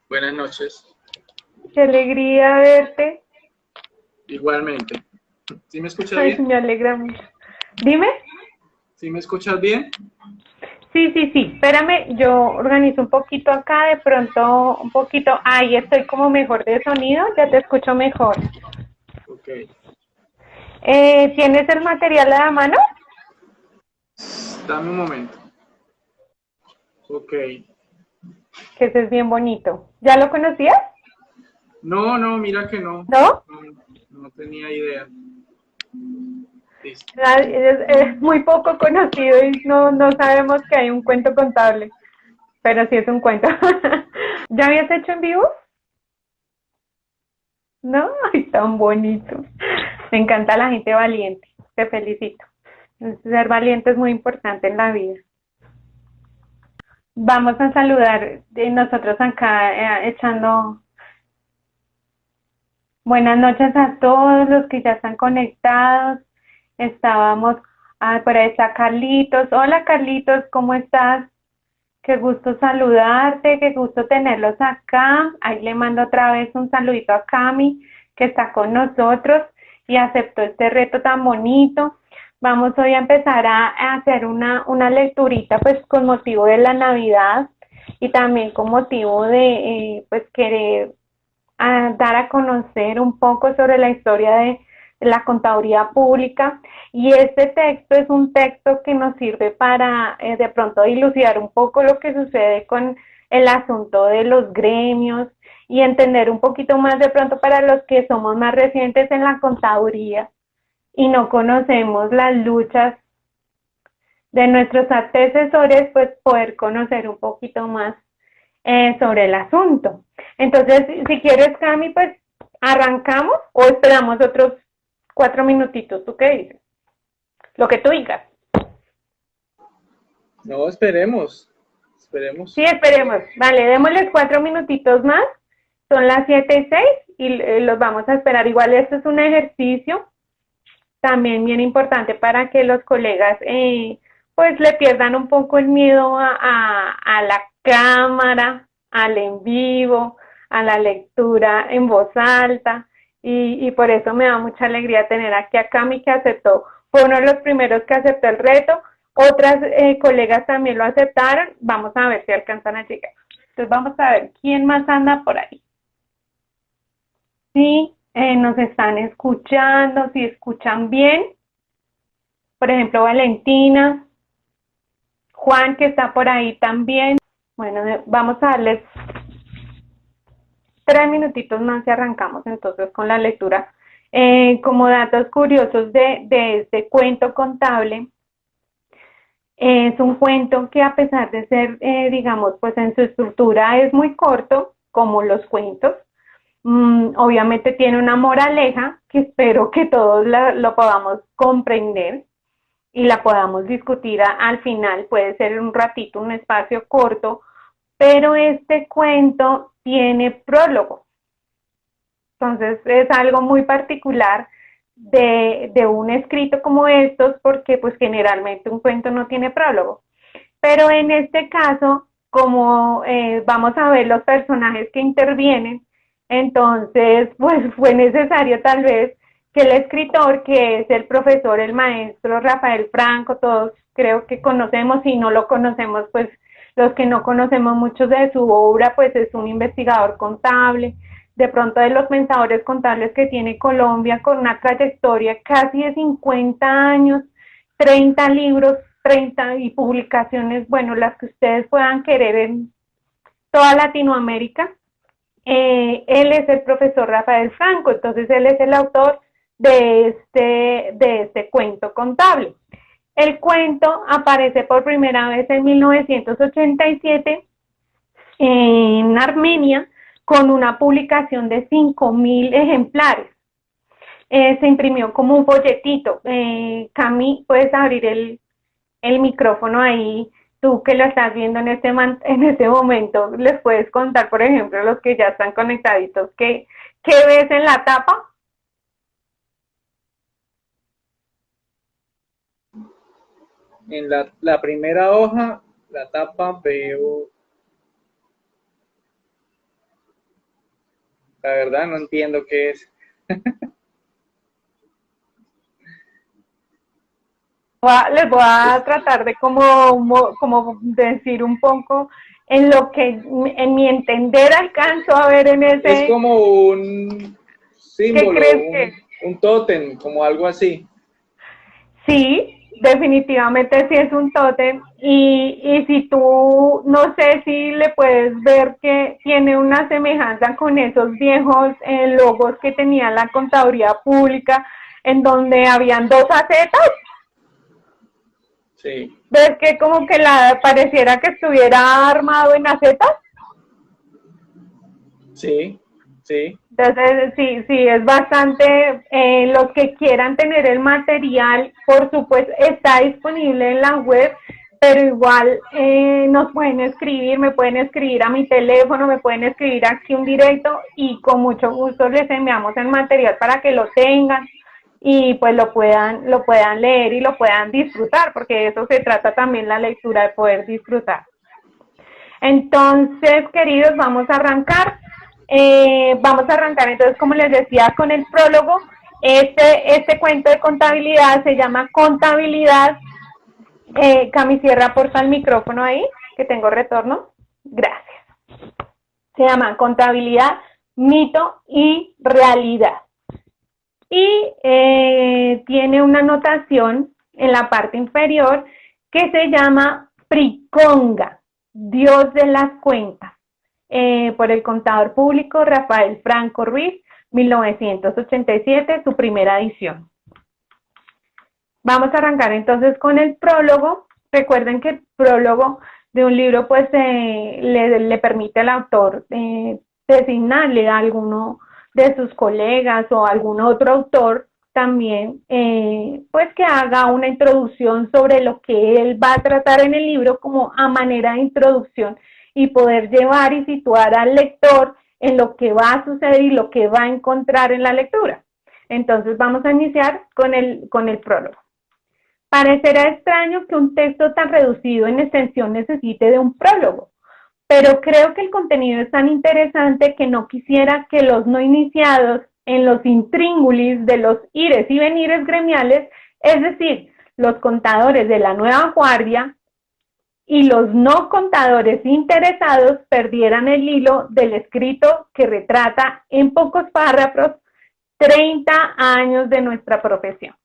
Buenas noches. Qué alegría verte. Igualmente. ¿Sí me escuchas Ay, bien? me alegra mucho. Dime. ¿Sí me escuchas bien? Sí, sí, sí. Espérame, yo organizo un poquito acá, de pronto un poquito. Ahí estoy como mejor de sonido, ya te escucho mejor. Ok. ¿Tienes el material a la mano? Dame un momento. Ok. Que ese es bien bonito. ¿Ya lo conocías? No, no, mira que no. ¿No? No, no tenía idea. Listo. Es muy poco conocido y no sabemos que hay un cuento contable, pero sí es un cuento. ¿Ya habías hecho en vivo? No, ay, tan bonito. Me encanta la gente valiente. Te felicito. Ser valiente es muy importante en la vida. Vamos a saludar de nosotros acá echando buenas noches a todos los que ya están conectados. Estábamos, por ahí está Carlitos. Hola Carlitos, ¿cómo estás? Qué gusto saludarte, qué gusto tenerlos acá. Ahí le mando otra vez un saludito a Cami, que está con nosotros y aceptó este reto tan bonito. Vamos hoy a empezar a hacer una lecturita pues con motivo de la Navidad y también con motivo de pues querer dar a conocer un poco sobre la historia de la contaduría pública y este texto es un texto que nos sirve para de pronto dilucidar un poco lo que sucede con el asunto de los gremios y entender un poquito más de pronto para los que somos más recientes en la contaduría y no conocemos las luchas de nuestros antecesores, pues poder conocer un poquito más sobre el asunto. Entonces, si quieres, Cami, pues arrancamos o esperamos otros 4 minutitos. ¿Tú qué dices? Lo que tú digas. No, esperemos. Sí, Esperemos. esperemos. Vale, démosles 4 minutitos más. Son las 7:06 y los vamos a esperar. Igual esto es un ejercicio también bien importante para que los colegas pues le pierdan un poco el miedo a la cámara, al en vivo, a la lectura en voz alta y por eso me da mucha alegría tener aquí a Cami que aceptó, fue uno de los primeros que aceptó el reto, otras colegas también lo aceptaron, vamos a ver si alcanzan a llegar. Entonces vamos a ver quién más anda por ahí. Sí, nos están escuchando, si escuchan bien. Por ejemplo, Valentina, Juan que está por ahí también. Bueno, vamos a darles 3 minutitos más y arrancamos entonces con la lectura. Como datos curiosos de este cuento contable, es un cuento que a pesar de ser, digamos, pues en su estructura es muy corto, como los cuentos, obviamente tiene una moraleja que espero que todos lo podamos comprender y la podamos discutir al final, puede ser un ratito, un espacio corto, pero este cuento tiene prólogo, entonces es algo muy particular de un escrito como estos, porque pues generalmente un cuento no tiene prólogo, pero en este caso, como vamos a ver los personajes que intervienen, entonces pues fue necesario tal vez que el escritor, que es el profesor, el maestro Rafael Franco, todos creo que conocemos, si no lo conocemos, pues los que no conocemos mucho de su obra, pues es un investigador contable, de pronto de los pensadores contables que tiene Colombia, con una trayectoria casi de 50 años, 30 libros, 30 y publicaciones, bueno, las que ustedes puedan querer en toda Latinoamérica. Él es el profesor Rafael Franco, entonces él es el autor de este cuento contable. El cuento aparece por primera vez en 1987 en Armenia con una publicación de 5.000 ejemplares. Se imprimió como un folletito. Cami, puedes abrir el micrófono ahí, tú que lo estás viendo en este momento, les puedes contar, por ejemplo, los que ya están conectaditos, ¿qué ves en la tapa? En la primera hoja, la tapa, veo La verdad no entiendo qué es. Les voy a tratar de como decir un poco en lo que en mi entender alcanzo a ver en Es ese, como un ¿qué símbolo, crees que es? un tótem, como algo así. Sí, definitivamente sí es un tótem y si tú, no sé si le puedes ver que tiene una semejanza con esos viejos logos que tenía la contaduría pública en donde habían dos acetas. Sí, ¿Ves que como que la pareciera que estuviera armado en acetas? sí, sí. Entonces, sí, sí, es bastante, los que quieran tener el material, por supuesto, está disponible en la web, pero igual nos pueden escribir, me pueden escribir a mi teléfono, me pueden escribir aquí un directo y con mucho gusto les enviamos el material para que lo tengan y pues lo puedan leer y lo puedan disfrutar, porque de eso se trata también la lectura, de poder disfrutar. Entonces, queridos, vamos a arrancar. Vamos a arrancar entonces, como les decía, con el prólogo. Este cuento de contabilidad se llama Contabilidad. Cami, cierra porfa el micrófono ahí, que tengo retorno. Gracias. Se llama Contabilidad, mito y realidad. Y tiene una anotación en la parte inferior que se llama Priconga, Dios de las cuentas, por el contador público Rafael Franco Ruiz, 1987, su primera edición. Vamos a arrancar entonces con el prólogo. Recuerden que el prólogo de un libro pues le permite al autor designarle a alguno de sus colegas o algún otro autor también pues que haga una introducción sobre lo que él va a tratar en el libro como a manera de introducción y poder llevar y situar al lector en lo que va a suceder y lo que va a encontrar en la lectura. Entonces vamos a iniciar con el prólogo. Parecerá extraño que un texto tan reducido en extensión necesite de un prólogo, pero creo que el contenido es tan interesante que no quisiera que los no iniciados en los intríngulis de los ires y venires gremiales, es decir, los contadores de la nueva guardia y los no contadores interesados, perdieran el hilo del escrito que retrata en pocos párrafos 30 años de nuestra profesión.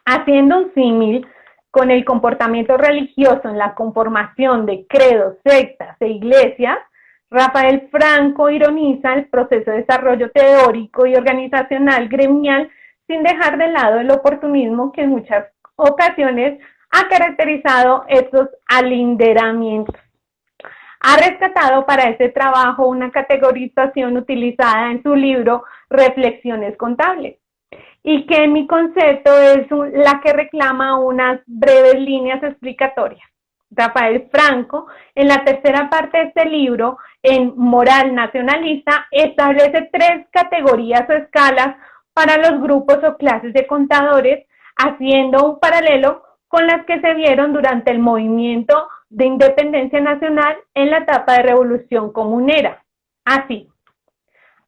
Haciendo un símil con el comportamiento religioso en la conformación de credos, sectas e iglesias, Rafael Franco ironiza el proceso de desarrollo teórico y organizacional gremial sin dejar de lado el oportunismo que en muchas ocasiones ha caracterizado estos alinderamientos. Ha rescatado para este trabajo una categorización utilizada en su libro Reflexiones contables, y que en mi concepto es la que reclama unas breves líneas explicatorias. Rafael Franco, en la tercera parte de este libro, en Moral Nacionalista, establece 3 categorías o escalas para los grupos o clases de contadores, haciendo un paralelo con las que se vieron durante el movimiento de independencia nacional en la etapa de revolución comunera. Así,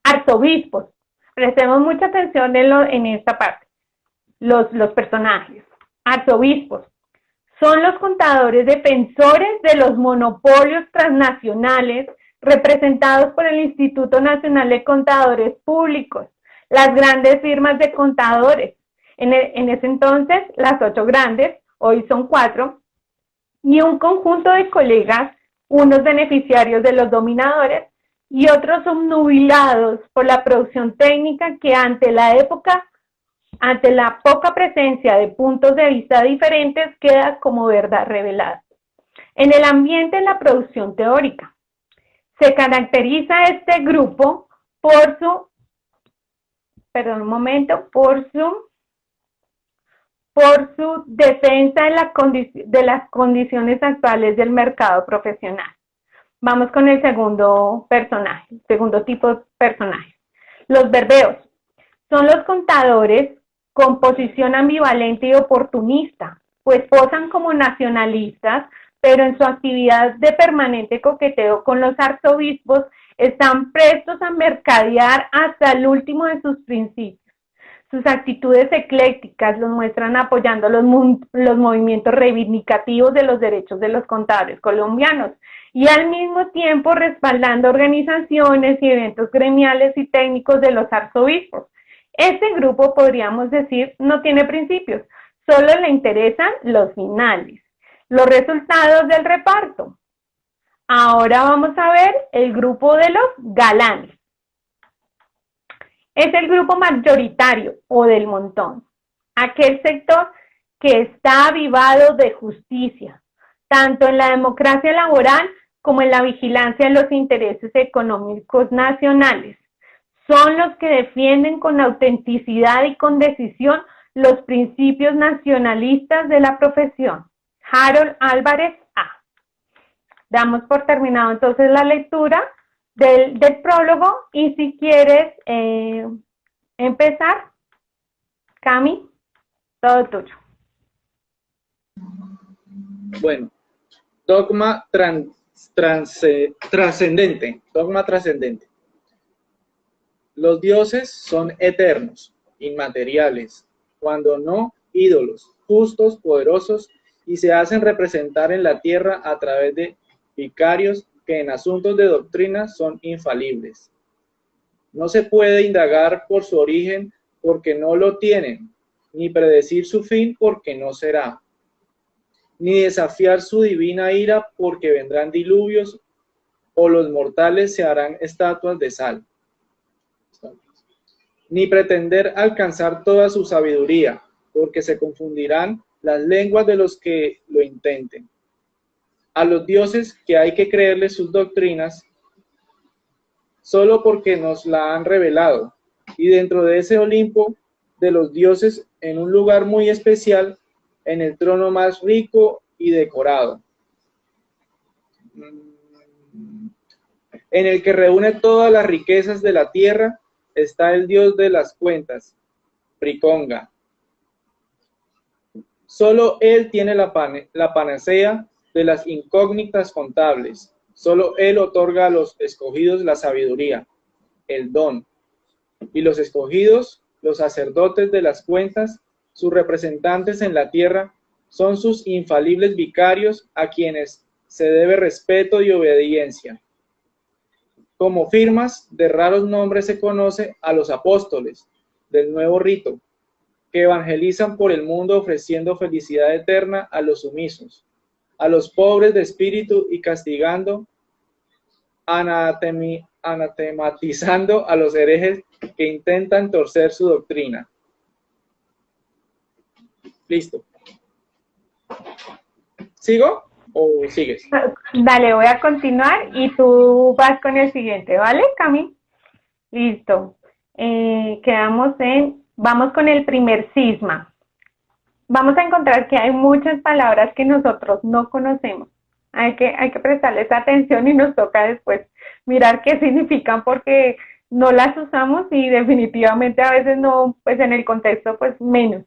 arzobispos. Prestemos mucha atención en esta parte. Los personajes. Arzobispos son los contadores defensores de los monopolios transnacionales representados por el Instituto Nacional de Contadores Públicos, las grandes firmas de contadores. En ese entonces, las 8 grandes, hoy son 4, y un conjunto de colegas, unos beneficiarios de los dominadores, y otros obnubilados por la producción técnica que ante la poca presencia de puntos de vista diferentes queda como verdad revelada. En el ambiente de la producción teórica, se caracteriza este grupo por su defensa de las condiciones actuales del mercado profesional. Vamos con el segundo tipo de personaje. Los verbeos son los contadores con posición ambivalente y oportunista, pues posan como nacionalistas, pero en su actividad de permanente coqueteo con los arzobispos Están prestos a mercadear hasta el último de sus principios. Sus actitudes eclécticas los muestran apoyando los movimientos reivindicativos de los derechos de los contables colombianos y al mismo tiempo respaldando organizaciones y eventos gremiales y técnicos de los arzobispos. Este grupo, podríamos decir, no tiene principios, solo le interesan los finales, los resultados del reparto. Ahora vamos a ver el grupo de los galanes. Es el grupo mayoritario o del montón, aquel sector que está avivado de justicia, tanto en la democracia laboral como en la vigilancia de los intereses económicos nacionales. Son los que defienden con autenticidad y con decisión los principios nacionalistas de la profesión. Harold Álvarez A. Damos por terminado entonces la lectura del prólogo y si quieres empezar, Cami, todo tuyo. Bueno, dogma trascendente. Dogma trascendente. Los dioses son eternos, inmateriales, cuando no ídolos, justos, poderosos, y se hacen representar en la tierra a través de vicarios que en asuntos de doctrina son infalibles. No se puede indagar por su origen porque no lo tienen, ni predecir su fin porque no será, ni desafiar su divina ira porque vendrán diluvios o los mortales se harán estatuas de sal, ni pretender alcanzar toda su sabiduría porque se confundirán las lenguas de los que lo intenten. A los dioses que hay que creerles sus doctrinas solo porque nos la han revelado, y dentro de ese Olimpo de los dioses, en un lugar muy especial, en el trono más rico y decorado, en el que reúne todas las riquezas de la tierra, está el dios de las cuentas, Priconga. Solo él tiene la panacea de las incógnitas contables. Solo él otorga a los escogidos la sabiduría, el don. Y los escogidos, los sacerdotes de las cuentas, sus representantes en la tierra, son sus infalibles vicarios a quienes se debe respeto y obediencia. Como firmas de raros nombres se conoce a los apóstoles del nuevo rito, que evangelizan por el mundo ofreciendo felicidad eterna a los sumisos, a los pobres de espíritu y castigando, anatematizando a los herejes que intentan torcer su doctrina. Listo. ¿Sigo o sigues? Dale, voy a continuar y tú vas con el siguiente, ¿vale, Cami? Listo. Vamos con el primer cisma. Vamos a encontrar que hay muchas palabras que nosotros no conocemos. Hay que prestarles atención y nos toca después mirar qué significan porque no las usamos y definitivamente a veces no, pues en el contexto pues menos.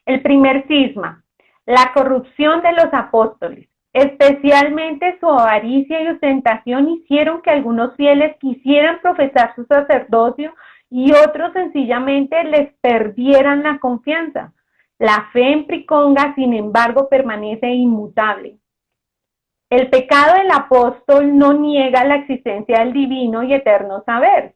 El primer cisma, la corrupción de los apóstoles, especialmente su avaricia y ostentación hicieron que algunos fieles quisieran profesar su sacerdocio y otros sencillamente les perdieran la confianza. La fe en Priconga, sin embargo, permanece inmutable. El pecado del apóstol no niega la existencia del divino y eterno saber.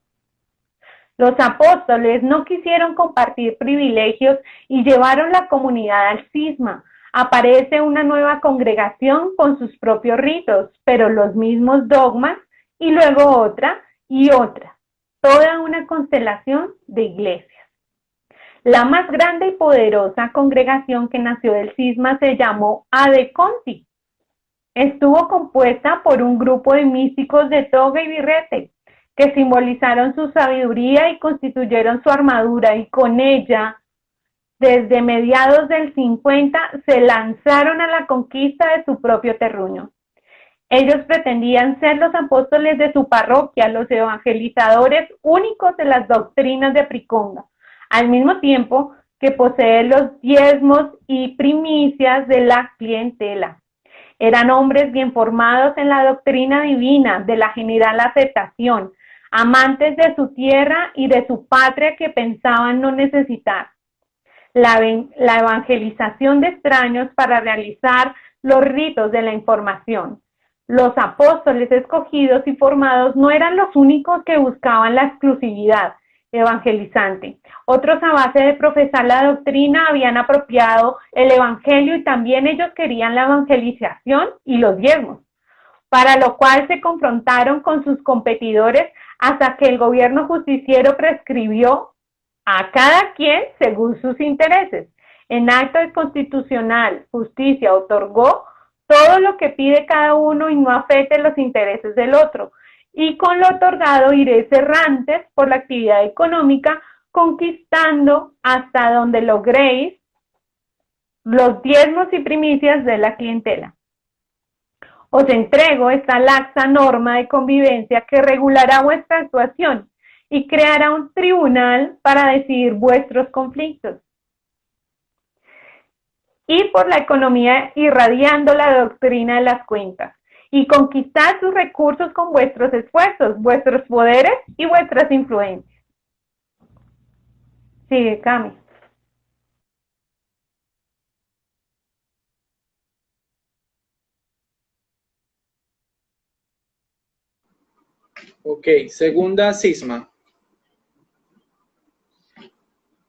Los apóstoles no quisieron compartir privilegios y llevaron la comunidad al cisma. Aparece una nueva congregación con sus propios ritos, pero los mismos dogmas, y luego otra y otra. Toda una constelación de iglesias. La más grande y poderosa congregación que nació del cisma se llamó Adeconti. Estuvo compuesta por un grupo de místicos de toga y birrete, que simbolizaron su sabiduría y constituyeron su armadura, y con ella, desde mediados del 50, se lanzaron a la conquista de su propio terruño. Ellos pretendían ser los apóstoles de su parroquia, los evangelizadores únicos de las doctrinas de Priconga, al mismo tiempo que posee los diezmos y primicias de la clientela. Eran hombres bien formados en la doctrina divina, de la general aceptación, amantes de su tierra y de su patria que pensaban no necesitar la evangelización de extraños para realizar los ritos de la información. Los apóstoles escogidos y formados no eran los únicos que buscaban la exclusividad evangelizante. Otros, a base de profesar la doctrina, habían apropiado el evangelio y también ellos querían la evangelización y los diezmos, para lo cual se confrontaron con sus competidores hasta que el gobierno justiciero prescribió a cada quien según sus intereses. En acto de constitucional justicia otorgó todo lo que pide cada uno y no afecte los intereses del otro. Y con lo otorgado iréis errantes por la actividad económica, conquistando hasta donde logréis los diezmos y primicias de la clientela. Os entrego esta laxa norma de convivencia que regulará vuestra actuación y creará un tribunal para decidir vuestros conflictos. Y por la economía irradiando la doctrina de las cuentas y conquistad sus recursos con vuestros esfuerzos, vuestros poderes y vuestras influencias. Sigue, Cami. Ok, segunda cisma.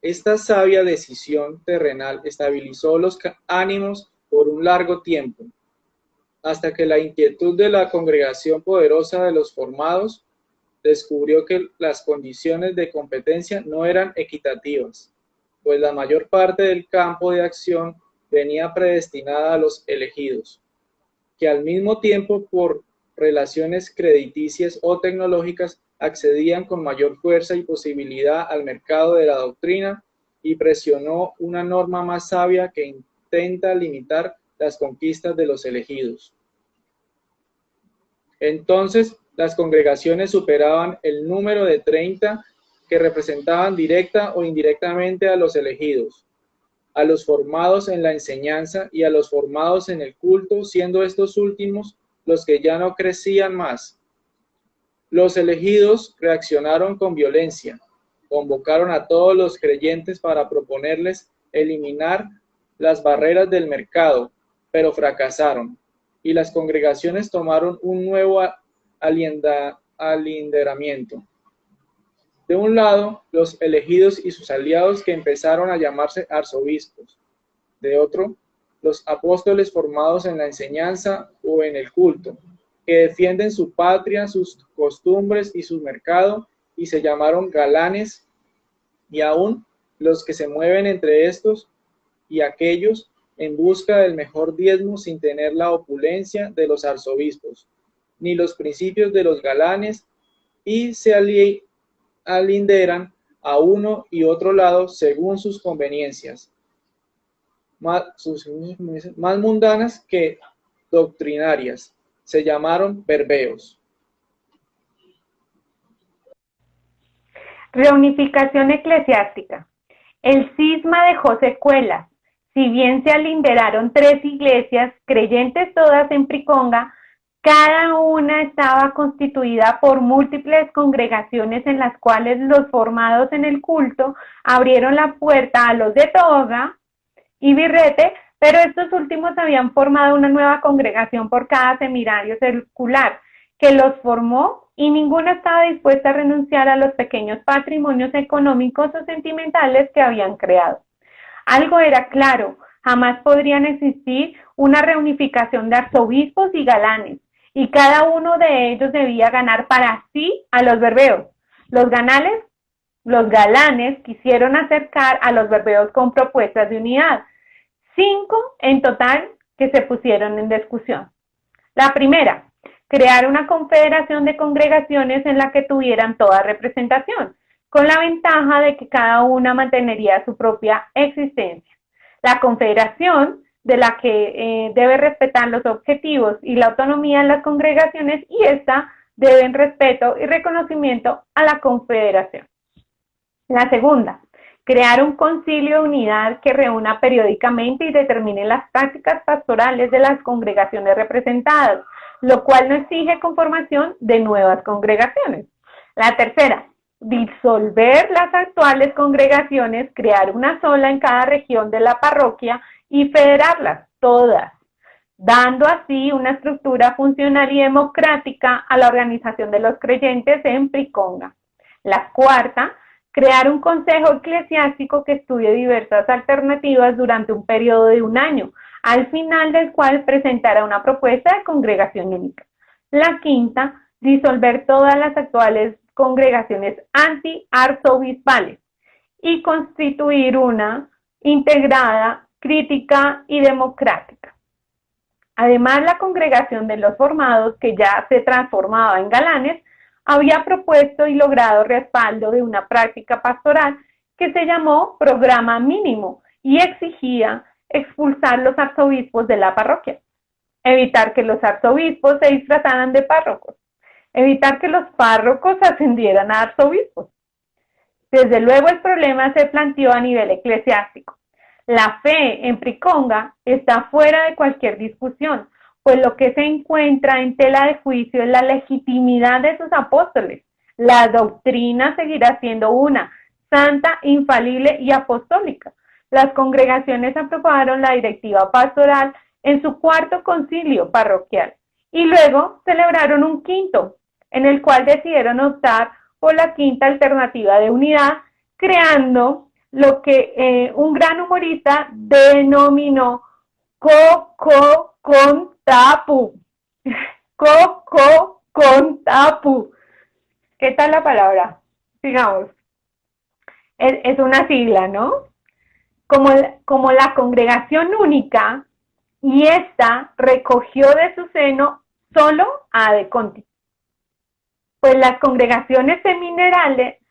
Esta sabia decisión terrenal estabilizó los ánimos por un largo tiempo, hasta que la inquietud de la congregación poderosa de los formados descubrió que las condiciones de competencia no eran equitativas, pues la mayor parte del campo de acción venía predestinada a los elegidos, que al mismo tiempo por relaciones crediticias o tecnológicas accedían con mayor fuerza y posibilidad al mercado de la doctrina y presionó una norma más sabia que intenta limitar las conquistas de los elegidos. Entonces, las congregaciones superaban el número de 30 que representaban directa o indirectamente a los elegidos, a los formados en la enseñanza y a los formados en el culto, siendo estos últimos los que ya no crecían más. Los elegidos reaccionaron con violencia, convocaron a todos los creyentes para proponerles eliminar las barreras del mercado, pero fracasaron, y las congregaciones tomaron un nuevo alinderamiento. De un lado, los elegidos y sus aliados que empezaron a llamarse arzobispos. De otro, los apóstoles formados en la enseñanza o en el culto, que defienden su patria, sus costumbres y su mercado, y se llamaron galanes, y aún los que se mueven entre estos y aquellos en busca del mejor diezmo sin tener la opulencia de los arzobispos, ni los principios de los galanes, y se alinderan a uno y otro lado según sus conveniencias, más mundanas que doctrinarias. Se llamaron verbeos. Reunificación eclesiástica. El cisma dejó secuelas. Si bien se alinderaron 3 iglesias, creyentes todas en Priconga, cada una estaba constituida por múltiples congregaciones en las cuales los formados en el culto abrieron la puerta a los de Toga y Birrete, pero estos últimos habían formado una nueva congregación por cada seminario secular que los formó y ninguna estaba dispuesta a renunciar a los pequeños patrimonios económicos o sentimentales que habían creado. Algo era claro, jamás podrían existir una reunificación de arzobispos y galanes, y cada uno de ellos debía ganar para sí a los verbeos. Los galanes quisieron acercar a los verbeos con propuestas de unidad, 5 en total que se pusieron en discusión. La primera, crear una confederación de congregaciones en la que tuvieran toda representación, con la ventaja de que cada una mantendría su propia existencia. La confederación, de la que debe respetar los objetivos y la autonomía de las congregaciones, y esta deben respeto y reconocimiento a la confederación. La segunda, crear un concilio de unidad que reúna periódicamente y determine las prácticas pastorales de las congregaciones representadas, lo cual no exige conformación de nuevas congregaciones. La tercera, disolver las actuales congregaciones, crear una sola en cada región de la parroquia y federarlas todas, dando así una estructura funcional y democrática a la organización de los creyentes en Priconga. La cuarta, crear un consejo eclesiástico que estudie diversas alternativas durante un periodo de un año, al final del cual presentará una propuesta de congregación única. La quinta, disolver todas las actuales congregaciones anti-arzobispales y constituir una integrada, crítica y democrática. Además, la congregación de los formados, que ya se transformaba en galanes, había propuesto y logrado respaldo de una práctica pastoral que se llamó programa mínimo y exigía expulsar los arzobispos de la parroquia, evitar que los arzobispos se disfrazaran de párrocos, evitar que los párrocos ascendieran a arzobispos. Desde luego el problema se planteó a nivel eclesiástico. La fe en Priconga está fuera de cualquier discusión, pues lo que se encuentra en tela de juicio es la legitimidad de sus apóstoles. La doctrina seguirá siendo una, santa, infalible y apostólica. Las congregaciones aprobaron la directiva pastoral en su cuarto concilio parroquial y luego celebraron un quinto, en el cual decidieron optar por la quinta alternativa de unidad, creando lo que un gran humorista denominó Coco-con-tapu. Coco-con-tapu. ¿Qué tal la palabra? Sigamos. Es una sigla, ¿no? Como la congregación única, y esta recogió de su seno solo a De Conti. Pues las congregaciones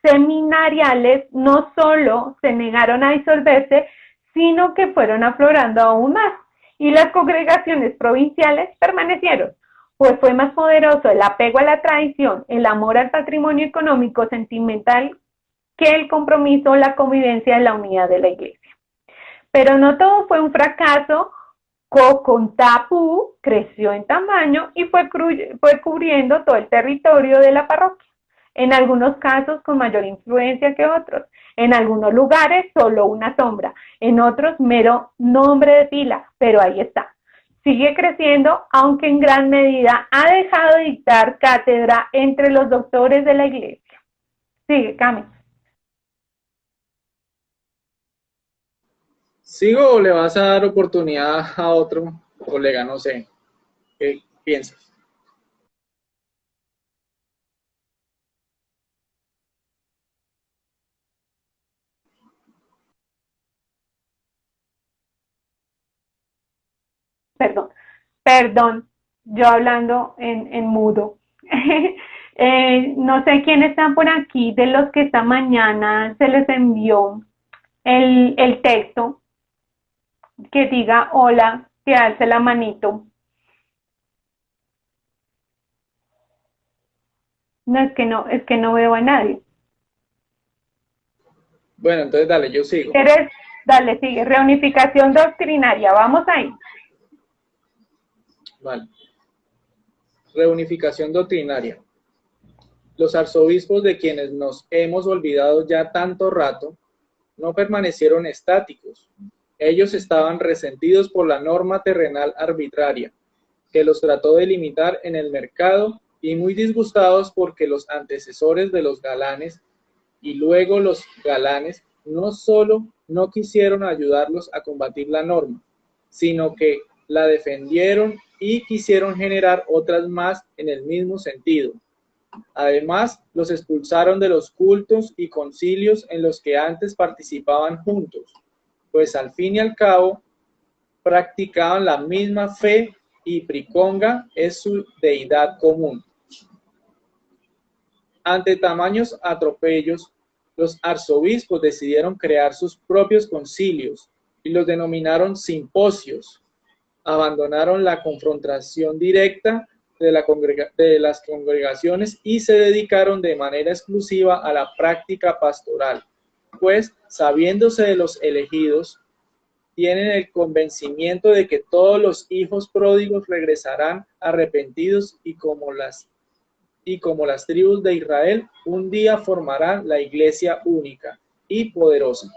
seminariales no solo se negaron a disolverse, sino que fueron aflorando aún más, y las congregaciones provinciales permanecieron, pues fue más poderoso el apego a la tradición, el amor al patrimonio económico sentimental, que el compromiso o la convivencia de la unidad de la iglesia. Pero no todo fue un fracaso. Cocontapu creció en tamaño y fue cubriendo todo el territorio de la parroquia, en algunos casos con mayor influencia que otros, en algunos lugares solo una sombra, en otros mero nombre de pila, pero ahí está. Sigue creciendo, aunque en gran medida ha dejado de dictar cátedra entre los doctores de la iglesia. Sigue, Cami. ¿Sigo o le vas a dar oportunidad a otro colega? No sé. ¿Qué piensas? Perdón, yo hablando en mudo. No sé quién están por aquí, de los que esta mañana se les envió el texto, que diga hola, que alce la manito. No, es que no veo a nadie. Bueno, entonces dale, yo sigo. Dale, sigue. Reunificación doctrinaria, vamos ahí. Vale. Reunificación doctrinaria. Los arzobispos, de quienes nos hemos olvidado ya tanto rato, no permanecieron estáticos. Ellos estaban resentidos por la norma terrenal arbitraria, que los trató de limitar en el mercado, y muy disgustados porque los antecesores de los galanes y luego los galanes no solo no quisieron ayudarlos a combatir la norma, sino que la defendieron y quisieron generar otras más en el mismo sentido. Además, los expulsaron de los cultos y concilios en los que antes participaban juntos, pues al fin y al cabo practicaban la misma fe y Priconga es su deidad común. Ante tamaños atropellos, los arzobispos decidieron crear sus propios concilios y los denominaron simposios. Abandonaron la confrontación directa de las congregaciones y se dedicaron de manera exclusiva a la práctica pastoral. pues, sabiéndose de los elegidos, tienen el convencimiento de que todos los hijos pródigos regresarán arrepentidos y como las tribus de Israel, un día formarán la iglesia única y poderosa.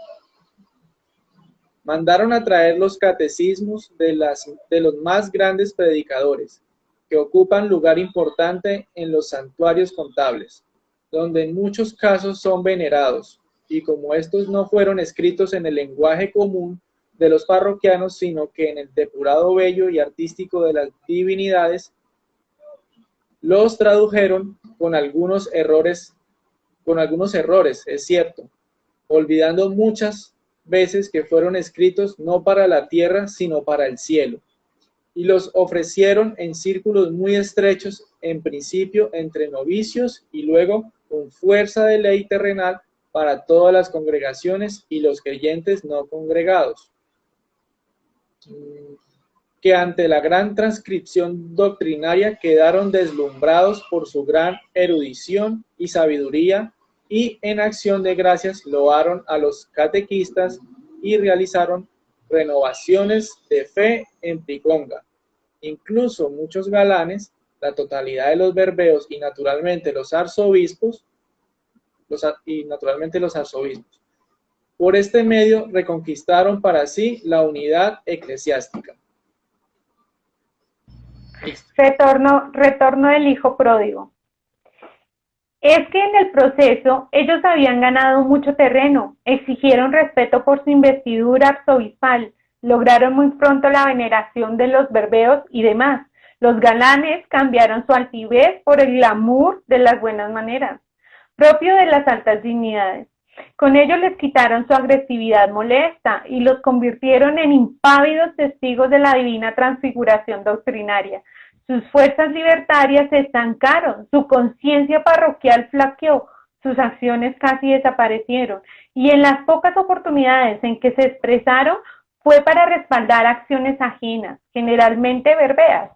Mandaron a traer los catecismos de los más grandes predicadores, que ocupan lugar importante en los santuarios contables, donde en muchos casos son venerados, y como estos no fueron escritos en el lenguaje común de los parroquianos, sino que en el depurado bello y artístico de las divinidades, los tradujeron con algunos errores, es cierto, olvidando muchas veces que fueron escritos no para la tierra, sino para el cielo, y los ofrecieron en círculos muy estrechos, en principio entre novicios y luego con fuerza de ley terrenal para todas las congregaciones y los creyentes no congregados, que ante la gran transcripción doctrinaria quedaron deslumbrados por su gran erudición y sabiduría, y en acción de gracias loaron a los catequistas y realizaron renovaciones de fe en Priconga. Incluso muchos galanes, la totalidad de los berbeos y naturalmente los arzobispos, por este medio reconquistaron para sí la unidad eclesiástica. Retorno del hijo pródigo. Es que en el proceso ellos habían ganado mucho terreno, exigieron respeto por su investidura arzobispal, lograron muy pronto la veneración de los berbeos y demás. Los galanes cambiaron su altivez por el glamour de las buenas maneras, propio de las altas dignidades. Con ello les quitaron su agresividad molesta y los convirtieron en impávidos testigos de la divina transfiguración doctrinaria. Sus fuerzas libertarias se estancaron, su conciencia parroquial flaqueó, sus acciones casi desaparecieron, y en las pocas oportunidades en que se expresaron fue para respaldar acciones ajenas, generalmente berbeas,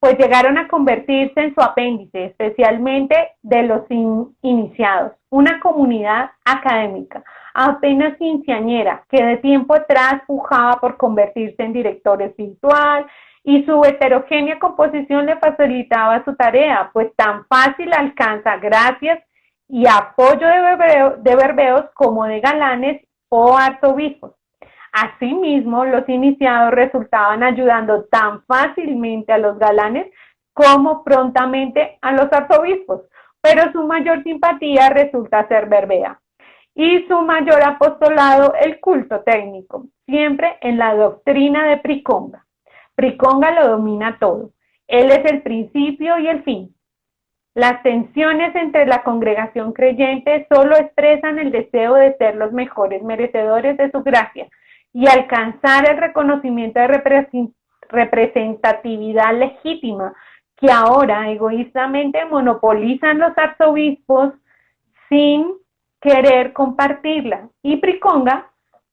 pues llegaron a convertirse en su apéndice, especialmente de los iniciados, una comunidad académica, apenas quinceañera, que de tiempo atrás pujaba por convertirse en director espiritual, y su heterogénea composición le facilitaba su tarea, pues tan fácil alcanza gracias y apoyo de berbeos como de galanes o arzobispos. Asimismo, los iniciados resultaban ayudando tan fácilmente a los galanes como prontamente a los arzobispos, pero su mayor simpatía resulta ser berbea y su mayor apostolado el culto técnico, siempre en la doctrina de Priconga. Priconga lo domina todo. Él es el principio y el fin. Las tensiones entre la congregación creyente solo expresan el deseo de ser los mejores merecedores de su gracia y alcanzar el reconocimiento de representatividad legítima que ahora egoístamente monopolizan los arzobispos sin querer compartirla. Y Priconga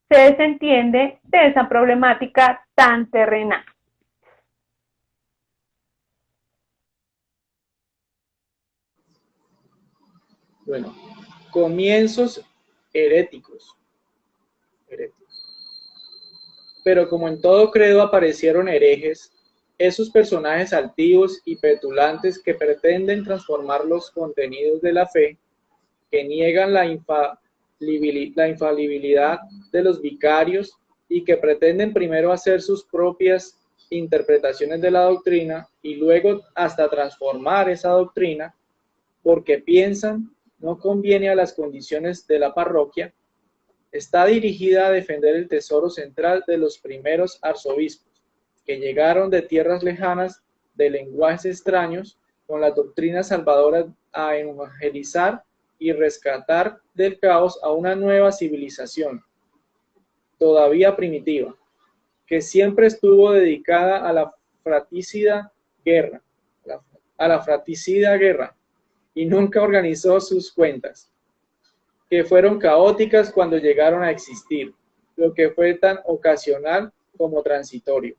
se desentiende de esa problemática tan terrenal. Bueno, comienzos heréticos. Pero como en todo credo aparecieron herejes, esos personajes altivos y petulantes que pretenden transformar los contenidos de la fe, que niegan la infalibilidad de los vicarios y que pretenden primero hacer sus propias interpretaciones de la doctrina y luego hasta transformar esa doctrina porque piensan no conviene a las condiciones de la parroquia, está dirigida a defender el tesoro central de los primeros arzobispos, que llegaron de tierras lejanas, de lenguajes extraños, con la doctrina salvadora a evangelizar y rescatar del caos a una nueva civilización, todavía primitiva, que siempre estuvo dedicada a la fratricida guerra, y nunca organizó sus cuentas, que fueron caóticas cuando llegaron a existir, lo que fue tan ocasional como transitorio.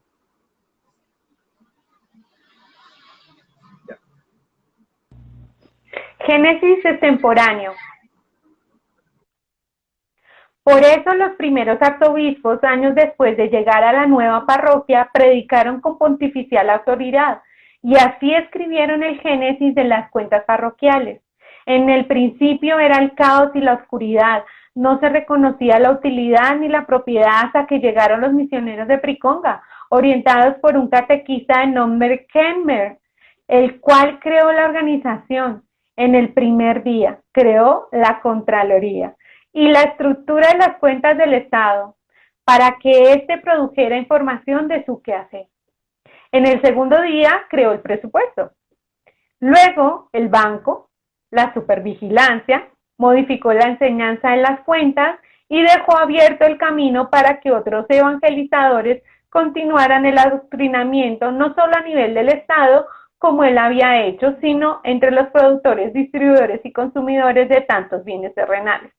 Génesis extemporáneo. Por eso los primeros arzobispos, años después de llegar a la nueva parroquia, predicaron con pontificial autoridad y así escribieron el génesis de las cuentas parroquiales. En el principio era el caos y la oscuridad, no se reconocía la utilidad ni la propiedad hasta que llegaron los misioneros de Priconga, orientados por un catequista de nombre Kenmer, el cual creó la organización. En el primer día creó la Contraloría y la estructura de las cuentas del Estado para que éste produjera información de su quehacer. En el segundo día creó el presupuesto. Luego el banco, la supervigilancia, modificó la enseñanza de las cuentas y dejó abierto el camino para que otros evangelizadores continuaran el adoctrinamiento no solo a nivel del Estado, como él había hecho, sino entre los productores, distribuidores y consumidores de tantos bienes terrenales.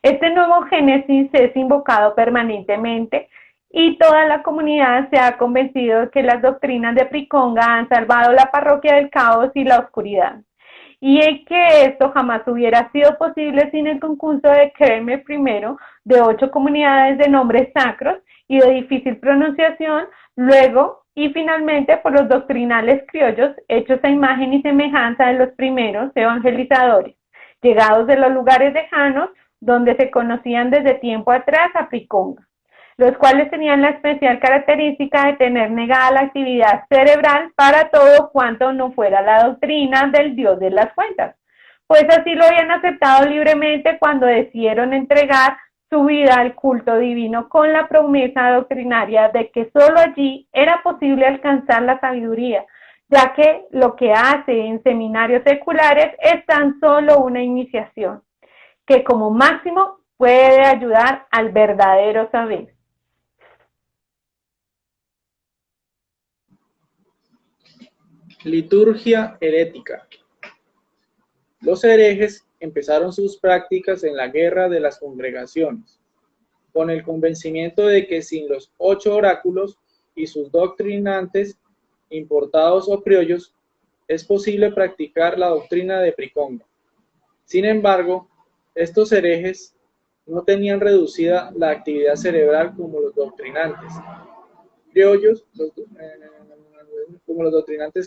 Este nuevo génesis es invocado permanentemente y toda la comunidad se ha convencido de que las doctrinas de Priconga han salvado la parroquia del caos y la oscuridad. Y que esto jamás hubiera sido posible sin el concurso de Kermer I, de 8 comunidades de nombres sacros y de difícil pronunciación, luego y finalmente por los doctrinales criollos hechos a imagen y semejanza de los primeros evangelizadores, llegados de los lugares lejanos donde se conocían desde tiempo atrás a Priconga, los cuales tenían la especial característica de tener negada la actividad cerebral para todo cuanto no fuera la doctrina del Dios de las cuentas, pues así lo habían aceptado libremente cuando decidieron entregar su vida al culto divino con la promesa doctrinaria de que solo allí era posible alcanzar la sabiduría, ya que lo que hace en seminarios seculares es tan solo una iniciación, que como máximo puede ayudar al verdadero saber. Liturgia herética. Los herejes empezaron sus prácticas en la guerra de las congregaciones, con el convencimiento de que sin los 8 oráculos y sus doctrinantes, importados o criollos, es posible practicar la doctrina de Priconga. Sin embargo, estos herejes no tenían reducida la actividad cerebral como los doctrinantes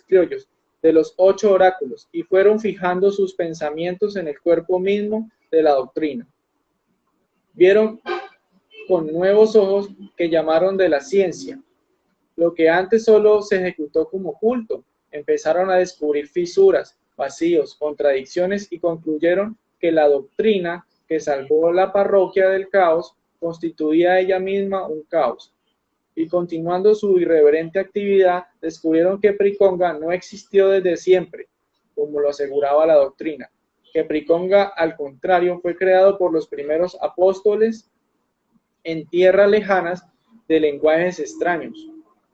criollos, de los 8 oráculos, y fueron fijando sus pensamientos en el cuerpo mismo de la doctrina. Vieron con nuevos ojos que llamaron de la ciencia, lo que antes solo se ejecutó como culto. Empezaron a descubrir fisuras, vacíos, contradicciones y concluyeron que la doctrina que salvó la parroquia del caos constituía ella misma un caos. Y continuando su irreverente actividad, descubrieron que Priconga no existió desde siempre, como lo aseguraba la doctrina, que Priconga, al contrario, fue creado por los primeros apóstoles en tierras lejanas de lenguajes extraños.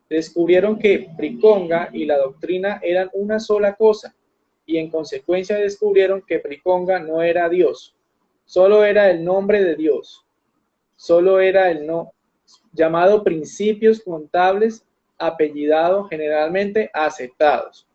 Descubrieron que Priconga y la doctrina eran una sola cosa, y en consecuencia descubrieron que Priconga no era Dios, solo era el nombre de Dios, solo era el no llamado principios contables, apellidado generalmente aceptados.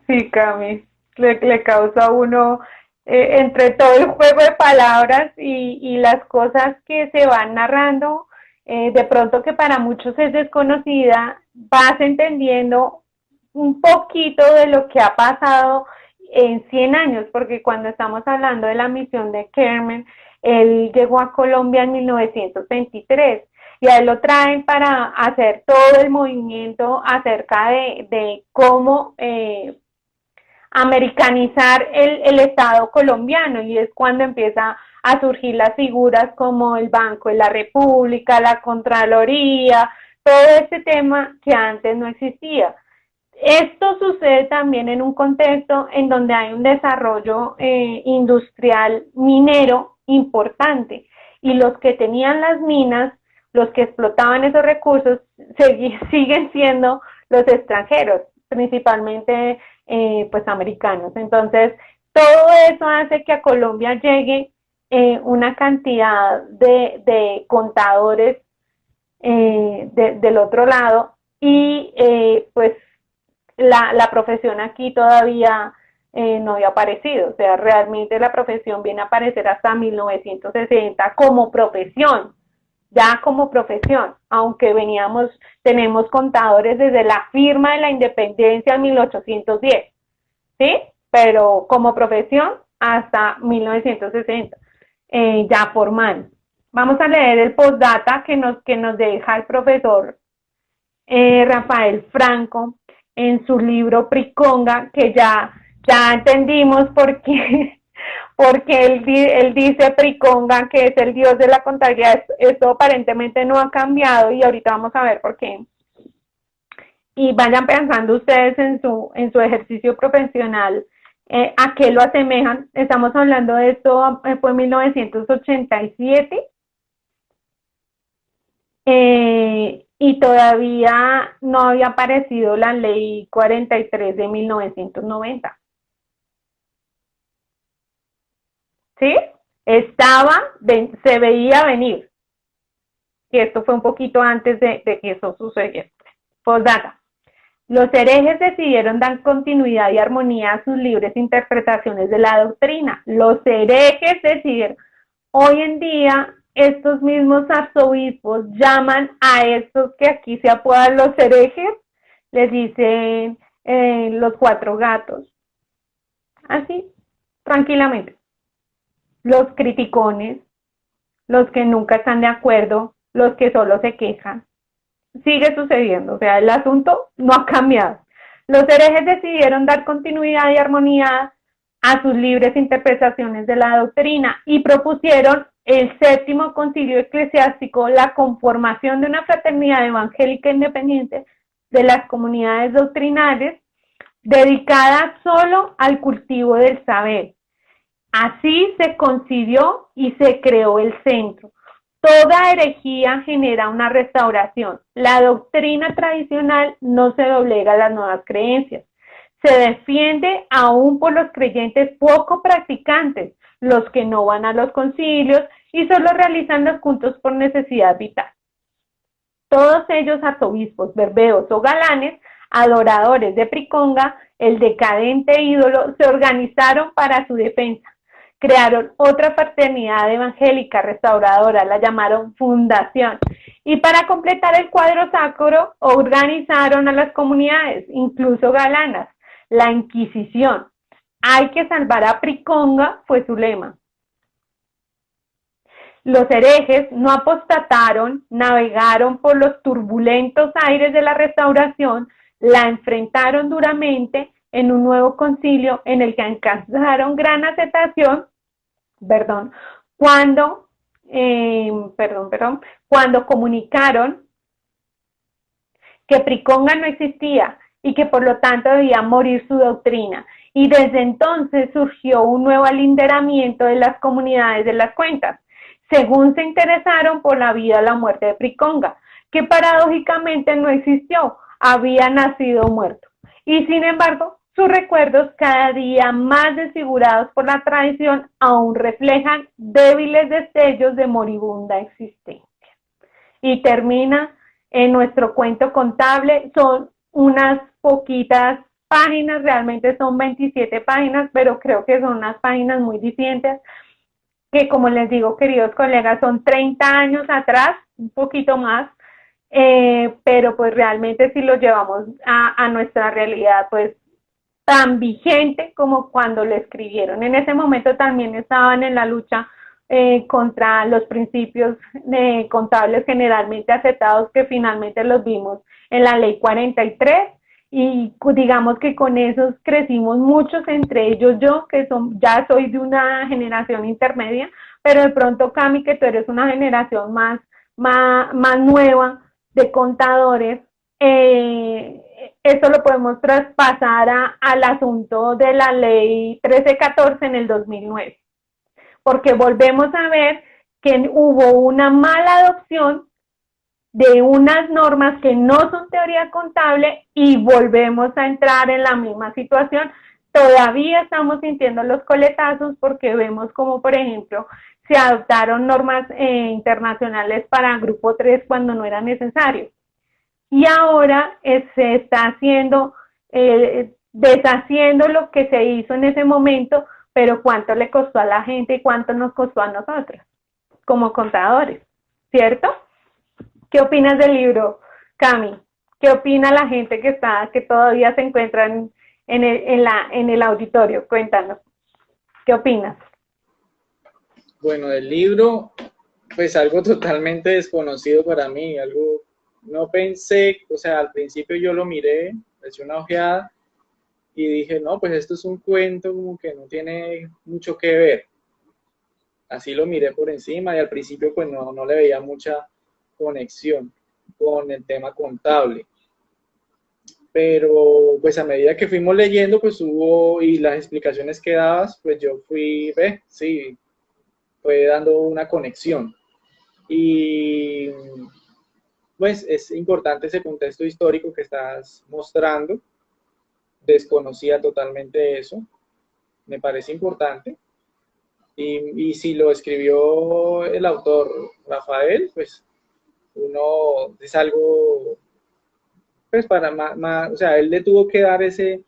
Sí, Cami, le causa a uno entre todo el juego de palabras y las cosas que se van narrando, de pronto que para muchos es desconocida, vas entendiendo un poquito de lo que ha pasado en 100 años, porque cuando estamos hablando de la misión de Kermer, él llegó a Colombia en 1923 y a él lo traen para hacer todo el movimiento acerca de cómo americanizar el Estado colombiano, y es cuando empieza a surgir las figuras como el Banco de la República, la Contraloría, todo este tema que antes no existía. Esto sucede también en un contexto en donde hay un desarrollo industrial minero importante, y los que tenían las minas, los que explotaban esos recursos, siguen siendo los extranjeros, principalmente pues americanos. Entonces, todo eso hace que a Colombia llegue una cantidad de contadores del otro lado, y pues la profesión aquí todavía no había aparecido. O sea, realmente la profesión viene a aparecer hasta 1960 como profesión, ya como profesión, aunque tenemos contadores desde la firma de la independencia en 1810, ¿sí? Pero como profesión hasta 1960, ya formal. Vamos a leer el postdata que nos deja el profesor Rafael Franco en su libro Priconga, que ya entendimos por qué, porque él dice Priconga, que es el dios de la contabilidad. Esto aparentemente no ha cambiado y ahorita vamos a ver por qué. Y vayan pensando ustedes en su ejercicio profesional, a qué lo asemejan. Estamos hablando de esto, fue en 1987, y todavía no había aparecido la ley 43 de 1990. ¿Sí? Se veía venir. Y esto fue un poquito antes de que eso sucediera. Postdata. Los herejes decidieron dar continuidad y armonía a sus libres interpretaciones de la doctrina. Los herejes decidieron. Hoy en día, estos mismos arzobispos llaman a estos que aquí se apodan los herejes, les dicen los cuatro gatos. Así, tranquilamente. Los criticones, los que nunca están de acuerdo, los que solo se quejan. Sigue sucediendo, o sea, el asunto no ha cambiado. Los herejes decidieron dar continuidad y armonía a sus libres interpretaciones de la doctrina y propusieron el séptimo concilio eclesiástico la conformación de una fraternidad evangélica independiente de las comunidades doctrinales dedicada solo al cultivo del saber. Así se concibió y se creó el centro. Toda herejía genera una restauración. La doctrina tradicional no se doblega a las nuevas creencias. Se defiende aún por los creyentes poco practicantes, los que no van a los concilios y solo realizan los cultos por necesidad vital. Todos ellos, arzobispos, berbeos o galanes, adoradores de Priconga, el decadente ídolo, se organizaron para su defensa. Crearon otra fraternidad evangélica restauradora, la llamaron Fundación. Y para completar el cuadro sacro, organizaron a las comunidades, incluso galanas, la Inquisición. Hay que salvar a Priconga, fue su lema. Los herejes no apostataron, navegaron por los turbulentos aires de la restauración, la enfrentaron duramente en un nuevo concilio en el que alcanzaron gran aceptación, cuando comunicaron que Priconga no existía y que por lo tanto debía morir su doctrina. Y desde entonces surgió un nuevo alinderamiento de las comunidades de las cuentas, según se interesaron por la vida o la muerte de Priconga, que paradójicamente no existió, había nacido muerto. Y sin embargo, sus recuerdos, cada día más desfigurados por la tradición, aún reflejan débiles destellos de moribunda existencia. Y termina en nuestro cuento contable, son unas poquitas páginas, realmente son 27 páginas, pero creo que son unas páginas muy distintas, que como les digo, queridos colegas, son 30 años atrás, un poquito más, pero pues realmente si lo llevamos a nuestra realidad, pues tan vigente como cuando lo escribieron. En ese momento también estaban en la lucha contra los principios contables generalmente aceptados, que finalmente los vimos en la ley 43, y digamos que con esos crecimos muchos, entre ellos yo, que ya soy de una generación intermedia, pero de pronto, Cami, que tú eres una generación más nueva de contadores, esto lo podemos traspasar al asunto de la ley 1314 en el 2009, porque volvemos a ver que hubo una mala adopción de unas normas que no son teoría contable y volvemos a entrar en la misma situación. Todavía estamos sintiendo los coletazos porque vemos como, por ejemplo, se adoptaron normas internacionales para grupo 3 cuando no era necesario. Y ahora se está haciendo deshaciendo lo que se hizo en ese momento, pero cuánto le costó a la gente y cuánto nos costó a nosotros, como contadores, ¿cierto? ¿Qué opinas del libro, Cami? ¿Qué opina la gente que todavía se encuentra en el auditorio? Cuéntanos, ¿qué opinas? Bueno, del libro, pues algo totalmente desconocido para mí, algo, no pensé, o sea, al principio yo lo miré, le eché una ojeada y dije, no, pues esto es un cuento como que no tiene mucho que ver. Así lo miré por encima y al principio pues no le veía mucha conexión con el tema contable. Pero pues a medida que fuimos leyendo, pues hubo, y las explicaciones que dabas, pues yo fui, sí, fue dando una conexión. Y pues es importante ese contexto histórico que estás mostrando. Desconocía totalmente eso. Me parece importante. Y si lo escribió el autor Rafael, pues uno es algo, pues para o sea, él le tuvo que dar ese